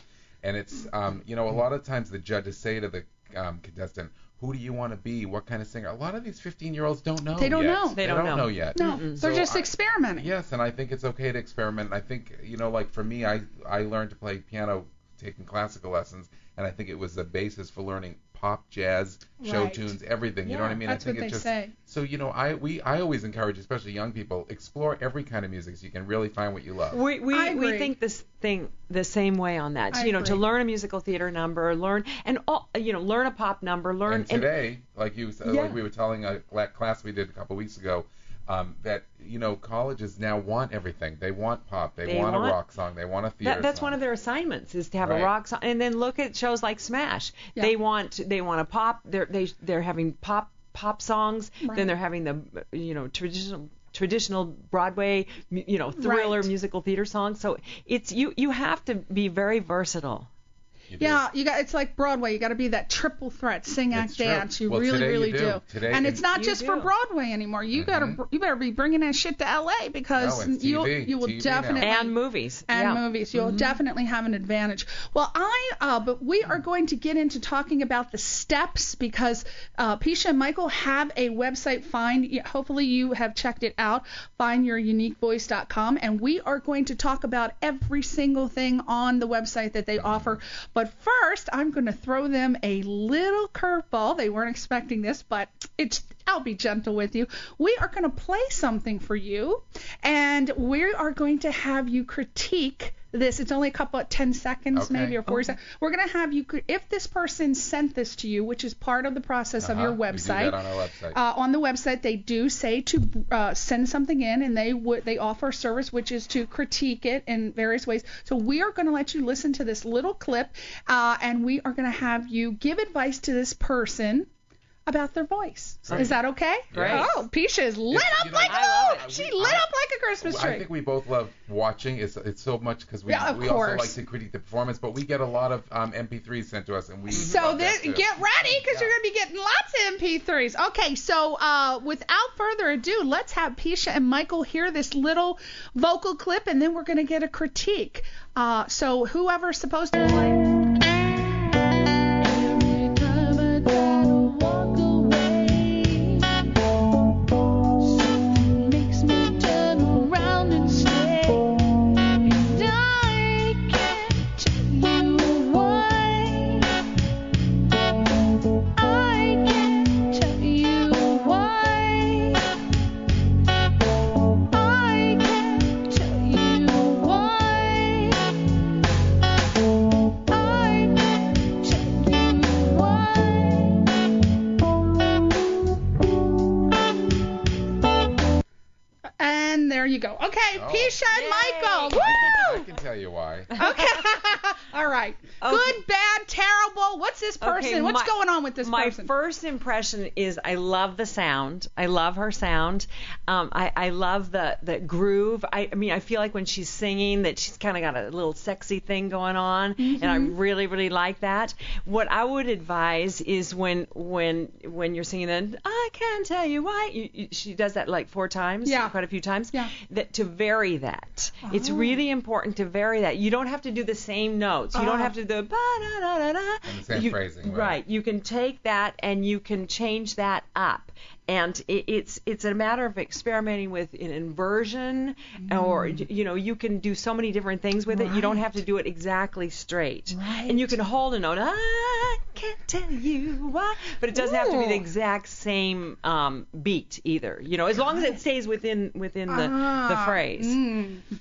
Speaker 5: And it's, a lot of times the judges say to the contestant, who do you want to be? What kind of singer? A lot of these 15-year-olds don't know.
Speaker 3: They don't
Speaker 5: yet.
Speaker 3: know.
Speaker 5: They don't know yet.
Speaker 3: No, they're just experimenting.
Speaker 5: Yes, and I think it's okay to experiment. I think, like for me, I learned to play piano taking classical lessons, and I think it was the basis for learning pop, jazz, show tunes, everything. You know what I mean?
Speaker 3: That's
Speaker 5: I think
Speaker 3: what they say.
Speaker 5: So I always encourage, especially young people, explore every kind of music so you can really find what you love.
Speaker 4: We think the same way on that. To learn a musical theater number, learn a pop number,
Speaker 5: And today, like we were telling a class we did a couple weeks ago, that colleges now want everything. They want pop. They want a rock song. They want a theater
Speaker 4: That's
Speaker 5: song.
Speaker 4: one of their assignments is to have a rock song. And then look at shows like Smash. Yeah. They want a pop. They're having pop songs. Right. Then they're having the traditional Broadway thriller musical theater songs. So it's you have to be very versatile.
Speaker 3: It's like Broadway. You got to be that triple threat, sing, act, dance. You really do.
Speaker 5: Today,
Speaker 3: and it's not just for Broadway anymore. You you better be bringing that shit to LA because you will definitely
Speaker 4: and movies
Speaker 3: you'll definitely have an advantage. Well, but we are going to get into talking about the steps because Peisha and Michael have a website. Hopefully you have checked it out. FindYourUniqueVoice.com, and we are going to talk about every single thing on the website that they offer. But first, I'm going to throw them a little curveball. They weren't expecting this, but I'll be gentle with you. We are going to play something for you, and we are going to have you critique this. It's only 10 seconds, maybe, or 40 seconds. We're going to have you, if this person sent this to you, which is part of the process of your website.
Speaker 5: We do that on our website.
Speaker 3: On the website, they do say to send something in, and they offer a service, which is to critique it in various ways. So we are going to let you listen to this little clip, and we are going to have you give advice to this person about their voice. Right. Is that okay?
Speaker 5: Great.
Speaker 3: Oh, Peisha is lit up like she lit up like a Christmas tree.
Speaker 5: I think we both love watching. It's so much because we also like to critique the performance, but we get a lot of MP3s sent to us, and we
Speaker 3: get ready because you're going to be getting lots of MP3s. Okay, so without further ado, let's have Peisha and Michael hear this little vocal clip, and then we're going to get a critique. So whoever's supposed to play. There you go. Okay, Peisha and Michael.
Speaker 5: I can tell you why.
Speaker 3: Okay. All right. Okay. Good, bad, terrible. What's this person? Okay, what's going on with this person?
Speaker 4: My first impression is I love the sound. I love her sound. I love the groove. I mean, I feel like when she's singing that she's kind of got a little sexy thing going on, and I really, really like that. What I would advise is when you're singing, then I can't tell you why. She does that like 4 times, quite a few times. Yeah. That to vary that. Oh. It's really important to vary that. You don't have to do the same notes. You don't have to do the ba-da-da-da-da.
Speaker 5: And the same phrasing.
Speaker 4: Right. You can take that and you can change that up. And it's a matter of experimenting with an inversion, or you can do so many different things with it. You don't have to do it exactly straight. Right. And you can hold a note. I can't tell you why, but it doesn't have to be the exact same beat either. As long as it stays within the phrase.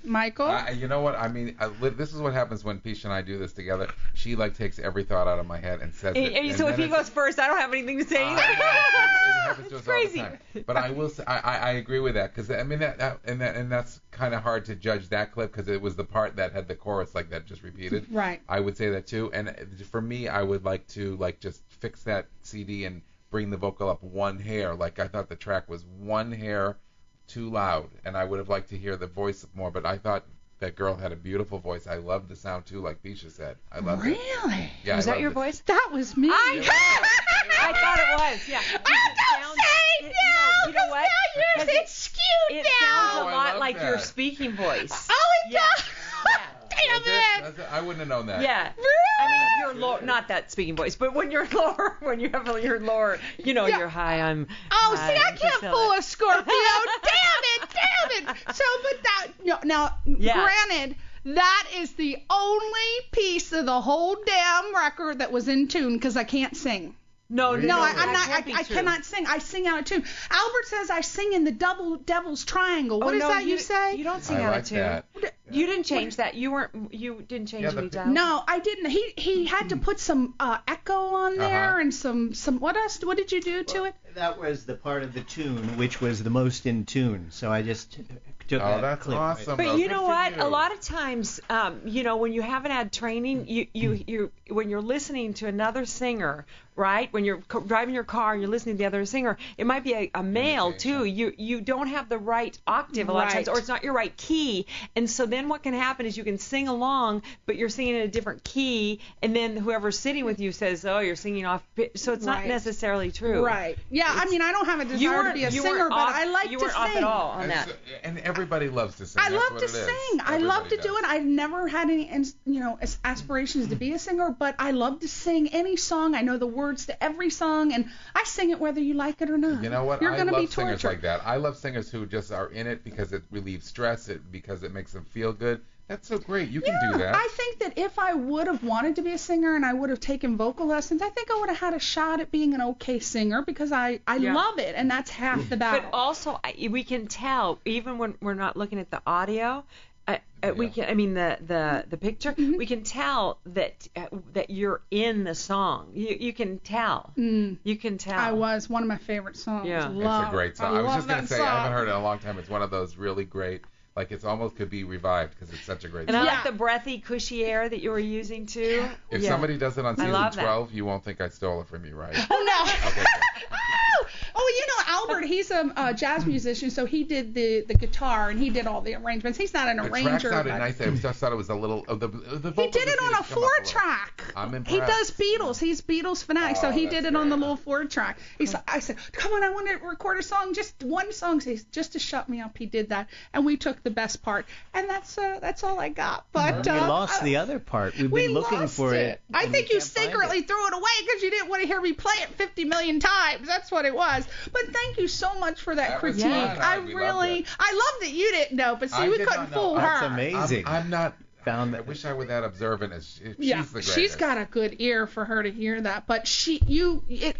Speaker 3: Michael.
Speaker 5: You know what? I mean, this is what happens when Peisha and I do this together. She takes every thought out of my head and says it.
Speaker 4: So if he goes first, I don't have anything to say either.
Speaker 5: It happens to us all the time. But I will say, I agree with that because I mean and that's kind of hard to judge that clip because it was the part that had the chorus like that just repeated.
Speaker 3: Right.
Speaker 5: I would say that too. And for me, I would like to just fix that CD and bring the vocal up 1 hair. Like I thought the track was 1 hair too loud, and I would have liked to hear the voice more. But I thought that girl had a beautiful voice. I loved the sound too, like Peisha said. I loved it.
Speaker 3: Really?
Speaker 5: Yeah.
Speaker 4: Was that your voice?
Speaker 3: That was me.
Speaker 4: I thought it was. Yeah.
Speaker 3: Don't say no.
Speaker 4: You know what?
Speaker 3: Now it's skewed now.
Speaker 4: It sounds a lot like your speaking voice.
Speaker 3: Oh, it does. Damn it.
Speaker 5: I wouldn't have known that.
Speaker 4: Yeah.
Speaker 3: Really?
Speaker 4: I mean, your lower, not that speaking voice, but when you're lower, when you have your lower, you're high. I'm.
Speaker 3: Oh,
Speaker 4: high,
Speaker 3: see, I can't fool a Scorpio. Damn it. So, but that now, granted, that is the only piece of the whole damn record that was in tune because I can't sing.
Speaker 4: No,
Speaker 3: I'm not. I cannot sing. I sing out of tune. Albert says I sing in the Devil's Triangle. What is that you say?
Speaker 4: You don't sing out of tune. That. You didn't change that. You didn't change the dial.
Speaker 3: No, I didn't. He had to put some echo on there and some what else? What did you do to it?
Speaker 6: That was the part of the tune which was the most in tune. So I just took that
Speaker 5: that's
Speaker 6: clip.
Speaker 5: awesome.
Speaker 4: But you know what? A lot of times, when you haven't had training, you when you're listening to another singer, right? When you're driving your car and you're listening to the other singer, it might be a male too. You don't have the right octave a lot of times, or it's not your right key. And so then what can happen is you can sing along, but you're singing in a different key, and then whoever's sitting with you says, "Oh, you're singing off." So it's not necessarily true.
Speaker 3: Right. Yeah. I mean, I don't have a desire to be a singer, but I like to sing.
Speaker 4: You weren't off at all on that.
Speaker 5: And everybody loves to sing.
Speaker 3: I love to sing. I love to do it. I've never had any, aspirations to be a singer, but I love to sing any song. I know the words to every song, and I sing it whether you like it or not.
Speaker 5: You know what?
Speaker 3: You're
Speaker 5: I
Speaker 3: gonna
Speaker 5: love
Speaker 3: be
Speaker 5: singers
Speaker 3: tortured.
Speaker 5: like that. I love singers who just are in it because it relieves stress, because it makes them feel good. That's so great. You can do that.
Speaker 3: I think that if I would have wanted to be a singer and I would have taken vocal lessons, I think I would have had a shot at being an okay singer because I love it, and that's half the battle.
Speaker 4: But also, we can tell, even when we're not looking at the audio, we can. I mean, the picture.
Speaker 3: Mm-hmm.
Speaker 4: We can tell that you're in the song. You can tell. You can tell.
Speaker 3: I was one of my favorite songs.
Speaker 4: Yeah,
Speaker 5: it's a great song. I was just gonna say
Speaker 3: song.
Speaker 5: I haven't heard it in a long time. It's one of those really great. Like it's almost could be revived because it's such a great
Speaker 4: song.
Speaker 5: And
Speaker 4: I like the breathy, cushy air that you were using too.
Speaker 5: If somebody does it on season 12, you won't think I stole it from you, right?
Speaker 3: Oh no.
Speaker 5: Okay.
Speaker 3: Albert, he's a jazz musician, so he did the guitar and he did all the arrangements. He's not an arranger.
Speaker 5: The track sounded nice. I just thought it was a little. The
Speaker 3: he did it on a 4-track.
Speaker 5: I'm impressed.
Speaker 3: He does Beatles. He's Beatles fanatic, so he did it on the little 4-track. I said, come on, I want to record a song, just one song. So just to shut me up, he did that, and we took the best part, and that's all I got. But
Speaker 6: you lost the other part. We've been looking for it.
Speaker 3: I think you secretly threw it away because you didn't want to hear me play it 50 million times. That's what it was. But thank you so much for that critique. I love that you didn't know, but see, we couldn't fool her.
Speaker 6: That's amazing.
Speaker 5: I'm not. I wish I were that observant as she's the greatest.
Speaker 3: She's got a good ear for her to hear that. But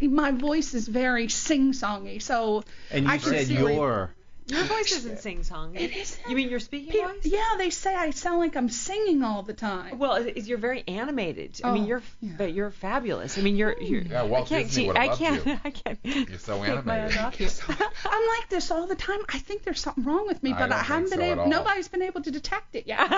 Speaker 3: my voice is very sing-songy, so.
Speaker 6: And you said your
Speaker 4: voice isn't sing-song.
Speaker 3: It is.
Speaker 4: You mean your speaking voice?
Speaker 3: Yeah, they say I sound like I'm singing all the time.
Speaker 4: Well, you're very animated. I mean, you're fabulous. I mean, you're.
Speaker 5: Yeah, Walt Disney would have loved you.
Speaker 4: I can't.
Speaker 5: You're so animated.
Speaker 3: I'm like this all the time. I think there's something wrong with me, but I haven't been able. Nobody's been able to detect it yet.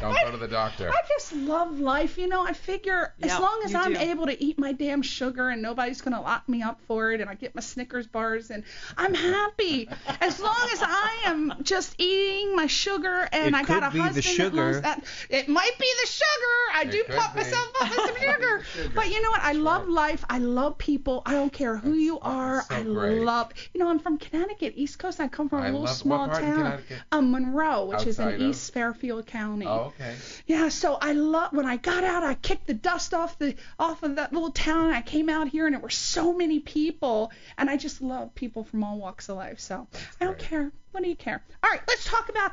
Speaker 5: Don't go to the doctor.
Speaker 3: I just love life, I figure as long as I'm able to eat my damn sugar and nobody's gonna lock me up for it, and I get my Snickers bars, and I'm happy. As long as I am just eating my sugar and I got a husband that loves that. It might be the sugar. I do pump myself up with some sugar. But you know what? I love life. I love people. I don't care who you are.
Speaker 5: So great.
Speaker 3: I'm from Connecticut, East Coast. I come from a little small town. Monroe, which is in East Fairfield County.
Speaker 5: Oh, okay.
Speaker 3: Yeah, so I love when I got out, I kicked the dust off of that little town. I came out here and there were so many people, and I just love people from all walks of life. So I don't care. What do you care? All right, let's talk about,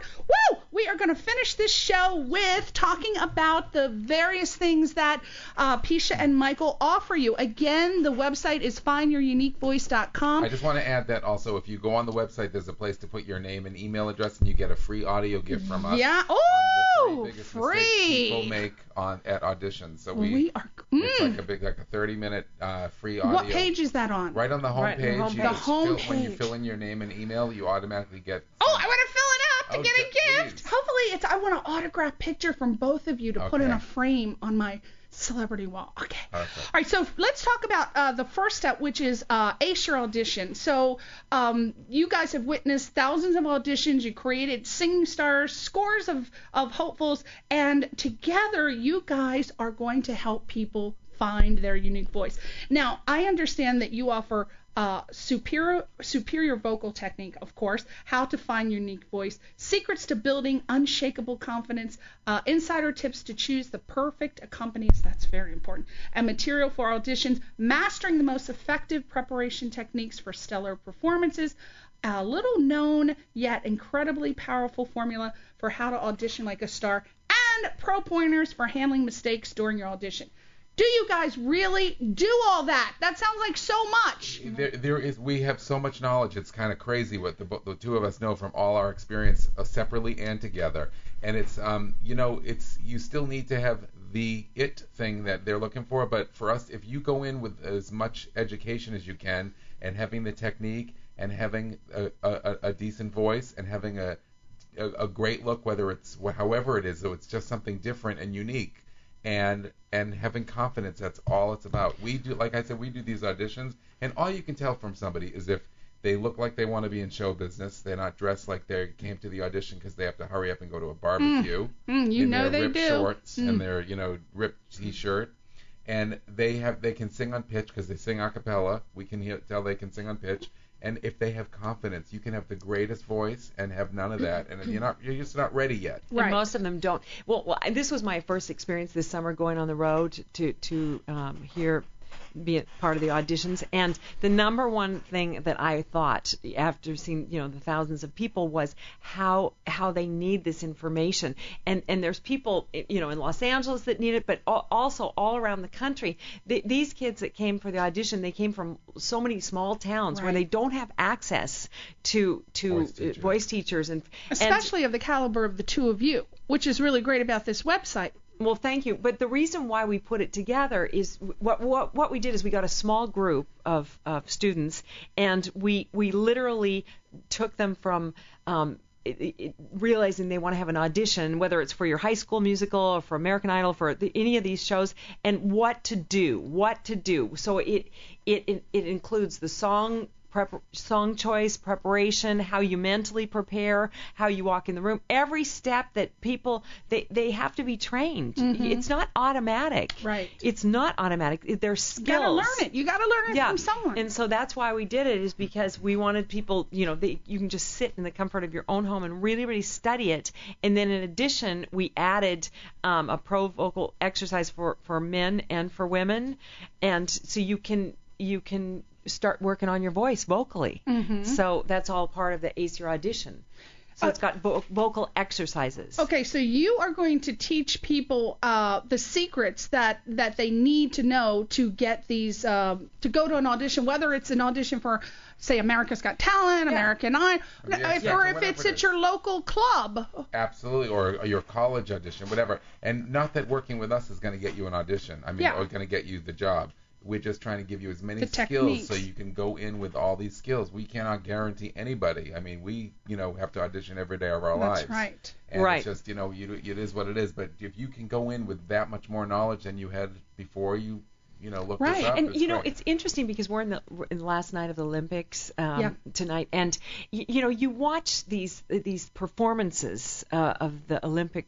Speaker 3: we are going to finish this show with talking about the various things that Peisha and Michael offer you. Again, the website is findyouruniquevoice.com.
Speaker 5: I just want to add that also, if you go on the website, there's a place to put your name and email address, and you get a free audio gift from us.
Speaker 3: Yeah,
Speaker 5: free! People make at auditions. So it's like a 30-minute free audio.
Speaker 3: What page is that on?
Speaker 5: Right on the home page. When you fill in your name and email, you automatically get.
Speaker 3: I want to fill it up to get a gift.
Speaker 5: Please.
Speaker 3: Hopefully, I want an autographed picture from both of you to put in a frame on my celebrity wall. Okay.
Speaker 5: Perfect.
Speaker 3: All right, so let's talk about the first step, which is ace your audition. So you guys have witnessed thousands of auditions. You created singing stars, scores of hopefuls, and together you guys are going to help people find their unique voice. Now, I understand that you offer superior vocal technique, of course, how to find unique voice, secrets to building unshakable confidence, insider tips to choose the perfect accompanist, that's very important, and material for auditions, mastering the most effective preparation techniques for stellar performances, a little known yet incredibly powerful formula for how to audition like a star, and pro pointers for handling mistakes during your audition. Do you guys really do all that? That sounds like so much.
Speaker 5: We have so much knowledge. It's kind of crazy what the two of us know from all our experience separately and together. And it's, you still need to have the it thing that they're looking for. But for us, if you go in with as much education as you can and having the technique and having a decent voice and having a great look, whether it's however it is, so it's just something different and unique. And having confidence, that's all it's about. We do, like I said, we do these auditions, and all you can tell from somebody is if they look like they want to be in show business, they're not dressed like they came to the audition because they have to hurry up and go to a barbecue.
Speaker 3: You know they
Speaker 5: ripped
Speaker 3: do.
Speaker 5: Shorts and their ripped t-shirt, and they can sing on pitch because they sing a cappella. We can tell they can sing on pitch. And if they have confidence, you can have the greatest voice and have none of that, and you're just not ready yet.
Speaker 4: Right. And most of them don't. Well, this was my first experience this summer going on the road to be a part of the auditions, and the number one thing that I thought after seeing the thousands of people was how they need this information, and there's people in Los Angeles that need it, but also all around the country. These kids that came for the audition, they came from so many small towns where they don't have access to voice teachers, and
Speaker 3: especially of the caliber of the two of you, which is really great about this website.
Speaker 4: Well, thank you. But the reason why we put it together is what we did is we got a small group of students, and we literally took them from realizing they want to have an audition, whether it's for your high school musical or for American Idol, for any of these shows, and what to do. So it includes the song choice, preparation, how you mentally prepare, how you walk in the room, every step that people, they have to be trained. It's not automatic.
Speaker 3: Right.
Speaker 4: It's not automatic. There's skills.
Speaker 3: You got to learn it from someone.
Speaker 4: And so that's why we did it, is because we wanted people, you can just sit in the comfort of your own home and really, really study it. And then in addition, we added a pro vocal exercise for men and for women. And so you can start working on your voice vocally. So that's all part of the Ace Your Audition. So it's got vocal exercises.
Speaker 3: Okay, so you are going to teach people the secrets that they need to know to get these, to go to an audition, whether it's an audition for, say, America's Got Talent, American Idol, or if it's at your local club.
Speaker 5: Absolutely, or your college audition, whatever. And not that working with us is going to get you an audition. or going to get you the job. We're just trying to give you as many skills so you can go in with all these skills. We cannot guarantee anybody. I mean, we, have to audition every day of our lives.
Speaker 3: That's right.
Speaker 5: And it's just, it is what it is. But if you can go in with that much more knowledge than you had before you, looked this up.
Speaker 4: And, it's interesting because we're in the last night of the Olympics tonight. And, you watch these performances of the Olympic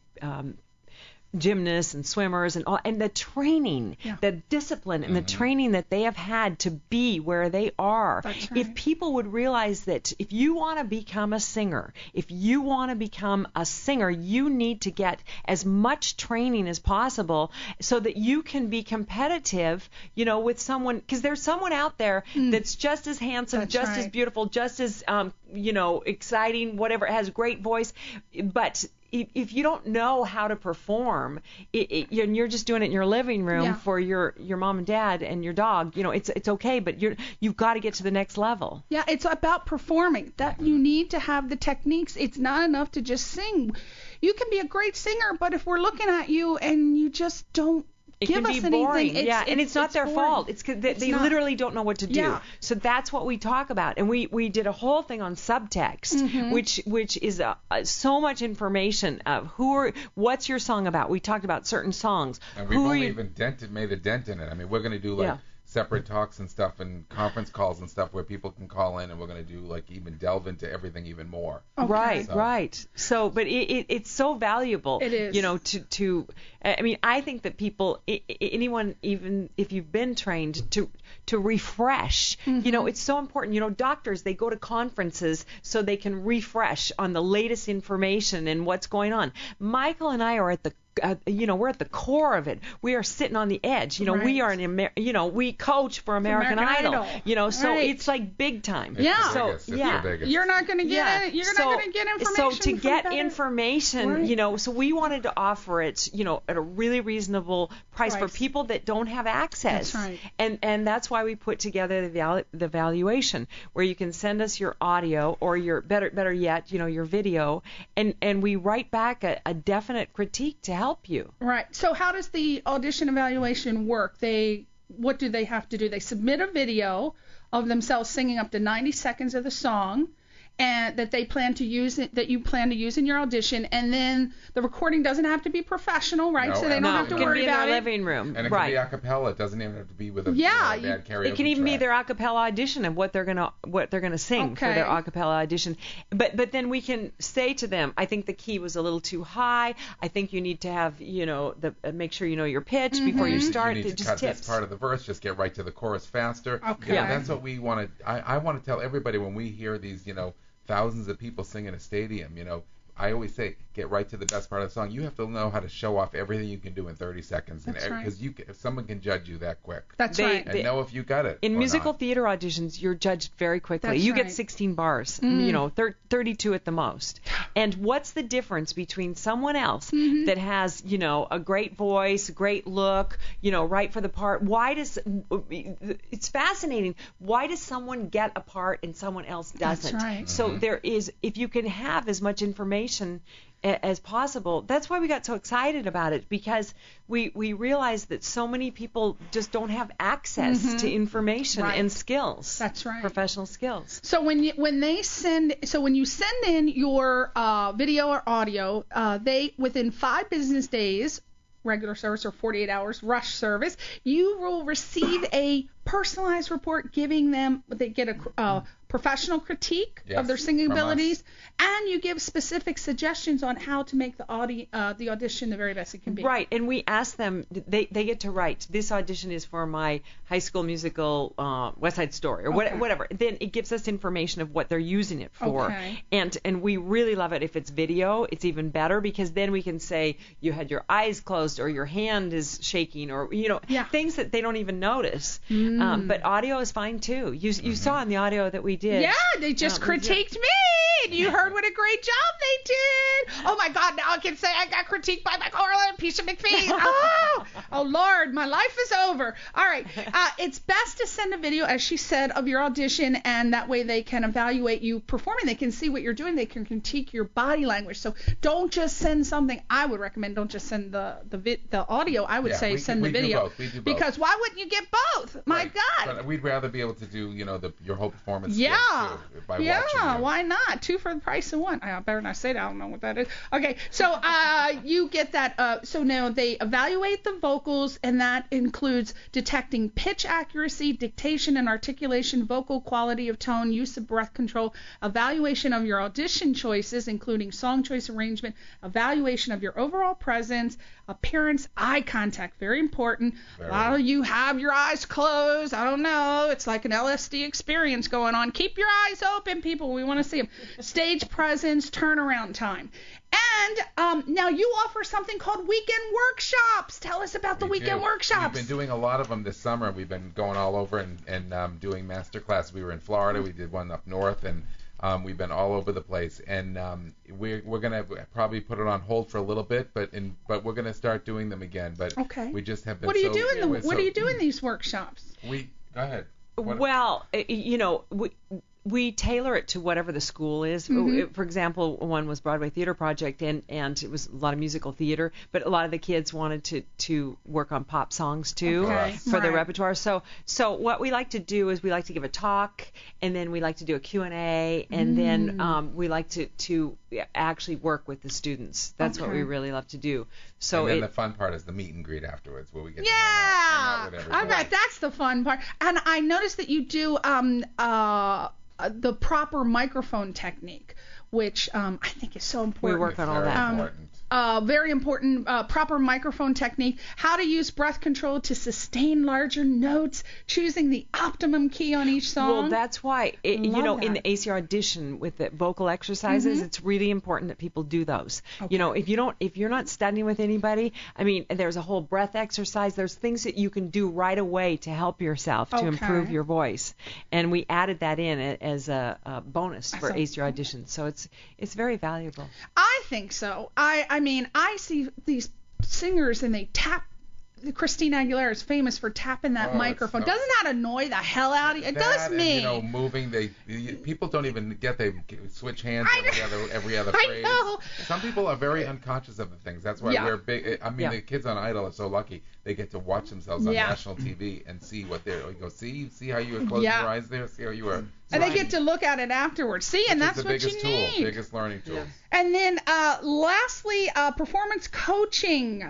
Speaker 4: gymnasts and swimmers and all, and the training, the discipline and the training that they have had to be where they are.
Speaker 3: That's right.
Speaker 4: If people would realize that if you want to become a singer, you need to get as much training as possible so that you can be competitive, with someone, because there's someone out there that's just as handsome, as beautiful, just as, exciting, whatever, has a great voice, but if you don't know how to perform, and you're just doing it in your living room for your mom and dad and your dog, it's okay, but you've got to get to the next level.
Speaker 3: Yeah, it's about performing. That you need to have the techniques. It's not enough to just sing. You can be a great singer, but if we're looking at you and you just don't give us anything,
Speaker 4: boring. And it's not their fault. It's because they literally don't know what to do. So that's what we talk about. And we did a whole thing on subtext, which is so much information of what's your song about. We talked about certain songs.
Speaker 5: And we've only even made a dent in it. I mean, we're going to do separate talks and stuff and conference calls and stuff where people can call in, and we're going to do like even delve into everything even more.
Speaker 4: Okay. Right. So, but it's so valuable.
Speaker 3: It is.
Speaker 4: You know, I mean, I think that people, anyone, even if you've been trained to refresh, you know, it's so important. You know, doctors, they go to conferences so they can refresh on the latest information and what's going on. Michael and I are at the we're at the core of it. We are sitting on the edge. You know, we are we coach for American Idol. You know, so it's like big time.
Speaker 5: It's the biggest.
Speaker 3: You're not going to get it. You're not going to get information.
Speaker 4: So to get information, you know, so we wanted to offer it, you know, at a really reasonable price for people that don't have access.
Speaker 3: That's right.
Speaker 4: And that's why we put together the valuation, where you can send us your audio or your better yet, you know, your video, and we write back a definite critique to help you.
Speaker 3: Right. So how does the audition evaluation work? What do they have to do? They submit a video of themselves singing up to 90 seconds of the song, and that you plan to use in your audition, and then the recording doesn't have to be professional, right? So they don't have to worry about it.
Speaker 4: It can be in their living room.
Speaker 5: And it can be a cappella. It doesn't even have to be with a bad karaoke
Speaker 4: It can even
Speaker 5: track.
Speaker 4: be their a cappella audition of what they're gonna sing for their a cappella audition. But then we can say to them, I think the key was a little too high. I think you need to have, you know, make sure you know your pitch before you start.
Speaker 5: You need to cut this part of the verse. Just get right to the chorus faster.
Speaker 3: Okay.
Speaker 5: You know, that's what we want to. I want to tell everybody when we hear these, you know, thousands of people sing in a stadium, you know, I always say, get right to the best part of the song. You have to know how to show off everything you can do in 30 seconds.
Speaker 3: That's right.
Speaker 5: Because if someone can judge you that quick.
Speaker 3: That's right.
Speaker 5: And know if you got it.
Speaker 4: In musical theater auditions, you're judged very quickly.
Speaker 3: That's
Speaker 4: you
Speaker 3: right.
Speaker 4: get 16 bars, you know, 32 at the most. And what's the difference between someone else that has, you know, a great voice, great look, you know, right for the part? It's fascinating. Why does someone get a part and someone else doesn't?
Speaker 3: That's right.
Speaker 4: So there is, if you can have as much information as possible. That's why we got so excited about it, because we realized that so many people just don't have access to information and skills.
Speaker 3: That's right.
Speaker 4: Professional skills.
Speaker 3: So when you send in your video or audio, they within 5 business days, regular service or 48 hours rush service, you will receive a personalized report giving them, they get a professional critique of their singing abilities, and you give specific suggestions on how to make the audition the very best it can be.
Speaker 4: Right, and we ask them, they get to write, this audition is for my high school musical West Side Story, or whatever. Then it gives us information of what they're using it for.
Speaker 3: Okay.
Speaker 4: And we really love it if it's video. It's even better, because then we can say you had your eyes closed, or your hand is shaking, or, you know, things that they don't even notice. But audio is fine too. You saw in the audio that we did.
Speaker 3: Yeah, they just critiqued me, and you heard what a great job they did. Oh my God, now I can say I got critiqued by Orland, Peisha McPhee. Oh Lord, my life is over. All right, it's best to send a video, as she said, of your audition, and that way they can evaluate you performing. They can see what you're doing. They can critique your body language. So don't just send something. I would recommend don't just send the audio. I would say send the video.
Speaker 5: We do both.
Speaker 3: Because why wouldn't you get both? My God.
Speaker 5: But we'd rather be able to do, you know, your whole performance.
Speaker 3: Yeah.
Speaker 5: Too, by watching you.
Speaker 3: Why not? 2 for the price of 1. I better not say that. I don't know what that is. Okay, so you get that. So now they evaluate the vocals, and that includes detecting pitch accuracy, dictation and articulation, vocal quality of tone, use of breath control, evaluation of your audition choices, including song choice arrangement, evaluation of your overall presence, appearance, eye contact, very important. A lot of you have your eyes closed. I don't know. It's like an LSD experience going on. Keep your eyes open, people. We want to see them. Stage presence, turnaround time. And now you offer something called weekend workshops. Tell us about the weekend workshops.
Speaker 5: We've been doing a lot of them this summer. We've been going all over and doing master classes. We were in Florida. We did one up north, and we've been all over the place. And we're gonna probably put it on hold for a little bit, but we're gonna start doing them again. But we just have been.
Speaker 3: What do you do in these workshops?
Speaker 5: Go ahead.
Speaker 4: Well, you know, we tailor it to whatever the school is. For example, one was Broadway Theater Project, and it was a lot of musical theater, but a lot of the kids wanted to work on pop songs too for their repertoire. So what we like to do is we like to give a talk, and then we like to do a Q&A, and then we like to actually work with the students. That's what we really love to do. So
Speaker 5: and then the fun part is the meet and greet afterwards, where we get to hang out with
Speaker 3: I bet that's the fun part. And I noticed that you do the proper microphone technique, which I think is so important.
Speaker 4: We work on all that.
Speaker 3: Very important, proper microphone technique, how to use breath control to sustain larger notes, choosing the optimum key on each song.
Speaker 4: Well, that's why, in the ACR audition with the vocal exercises, it's really important that people do those.
Speaker 3: Okay.
Speaker 4: If you're not studying with anybody, I mean, there's a whole breath exercise. There's things that you can do right away to help yourself to improve your voice. And we added that in as a bonus for ACR auditions. So it's very valuable.
Speaker 3: I think so. I mean, I see these singers and they tap. Christina Aguilera is famous for tapping that microphone. Doesn't that annoy the hell out of you? It does me.
Speaker 5: And, moving. People don't even get. They switch hands every other phrase.
Speaker 3: I know.
Speaker 5: Some people are very unconscious of the things. That's why we're big. I mean, the kids on Idol are so lucky. They get to watch themselves on national TV and see what they're. You go, see how you were closing your eyes there. See how you were.
Speaker 3: And they get to look at it afterwards. See, and that's what you need.
Speaker 5: Biggest learning tool.
Speaker 3: And then, lastly, performance coaching.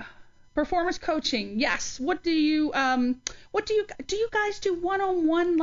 Speaker 3: Performance coaching, yes. What do you guys do one-on-one,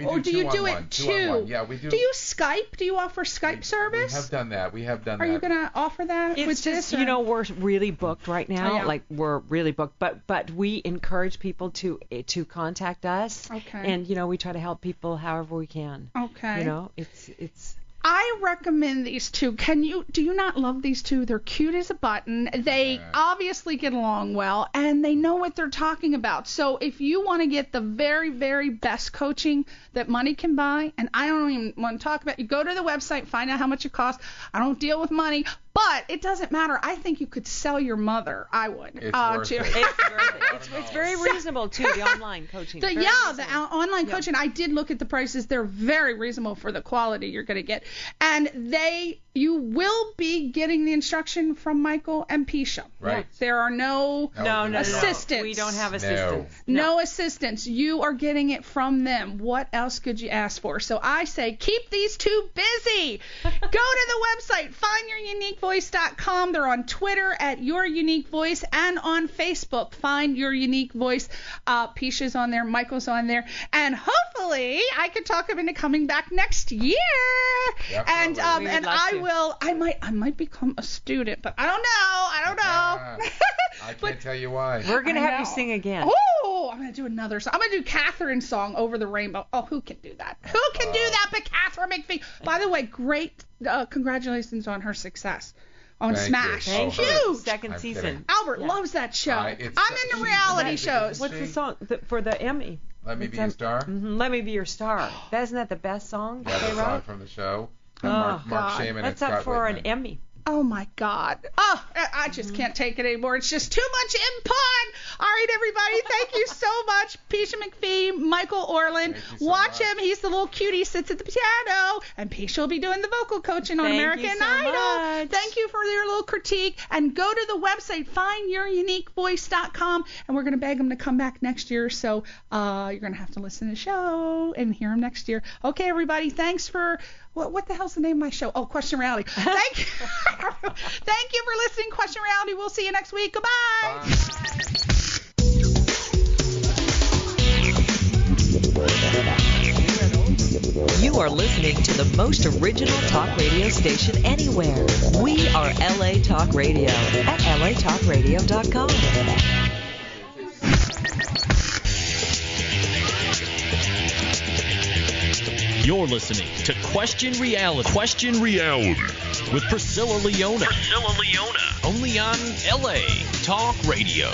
Speaker 3: or do you do it two?
Speaker 5: Yeah, we do.
Speaker 3: Do you Skype? Do you offer Skype service?
Speaker 5: We have done that.
Speaker 3: Are you gonna offer that?
Speaker 4: It's just we're really booked right now. We're really booked, but we encourage people to contact us.
Speaker 3: Okay.
Speaker 4: And we try to help people however we can.
Speaker 3: Okay.
Speaker 4: It's.
Speaker 3: I recommend these two. Do you not love these two? They're cute as a button. They obviously get along well, and they know what they're talking about. So if you want to get the very, very best coaching that money can buy, and I don't even want to talk about, you go to the website, find out how much it costs. I don't deal with money, but it doesn't matter. I think you could sell your mother. I would.
Speaker 5: It's worth it.
Speaker 4: It's very reasonable too. The online coaching.
Speaker 3: The online coaching. I did look at the prices. They're very reasonable for the quality you're going to get, and you will be getting the instruction from Michael and Peisha.
Speaker 5: Right.
Speaker 3: There are no assistants.
Speaker 4: No. We don't have assistants.
Speaker 3: No assistants. You are getting it from them. What else could you ask for? So I say keep these two busy. Go to the website, findyouruniquevoice.com. They're on Twitter at Your Unique Voice and on Facebook, Find Your Unique Voice. Peisha's on there, Michael's on there, and hopefully I could talk him into coming back next year.
Speaker 5: Definitely.
Speaker 3: And I might become a student, but I don't know.
Speaker 5: I can't tell you why.
Speaker 4: We're going to have you sing again.
Speaker 3: Oh, I'm going to do another song. I'm going to do Catherine's song, Over the Rainbow. Oh, who can do that? Who can do that but Catherine McPhee? By the way, great congratulations on her success on Smash.
Speaker 4: Thank you. Second season.
Speaker 3: Albert loves that show. I'm into reality shows.
Speaker 4: What's the song for the Emmy?
Speaker 5: Let Me Be Your Star?
Speaker 4: Mm-hmm. Let Me Be Your Star. Isn't that the best song
Speaker 5: they
Speaker 4: wrote?
Speaker 5: Song from the show.
Speaker 3: Mark
Speaker 5: Shaman
Speaker 4: That's
Speaker 5: and
Speaker 4: up
Speaker 5: Scott
Speaker 4: for
Speaker 5: Whitman.
Speaker 4: an Emmy.
Speaker 3: Oh, my God. Oh, I just can't take it anymore. It's just too much input. All right, everybody. Thank you so much. Peisha McPhee, Michael Orland. Watch him. He's the little cutie, sits at the piano. And Peisha will be doing the vocal coaching on American Idol.
Speaker 4: Much.
Speaker 3: Thank you for your little critique. And go to the website, findyouruniquevoice.com. And we're going to beg him to come back next year. So you're going to have to listen to the show and hear him next year. Okay, everybody. Thanks for... What the hell's the name of my show? Oh, Question Reality. Thank you. Thank you for listening, Question Reality. We'll see you next week. Goodbye.
Speaker 5: Bye.
Speaker 1: You are listening to the most original talk radio station anywhere. We are LA Talk Radio at latalkradio.com.
Speaker 2: You're listening to Question Reality. Question Reality with Priscilla Leona. Only on LA Talk Radio.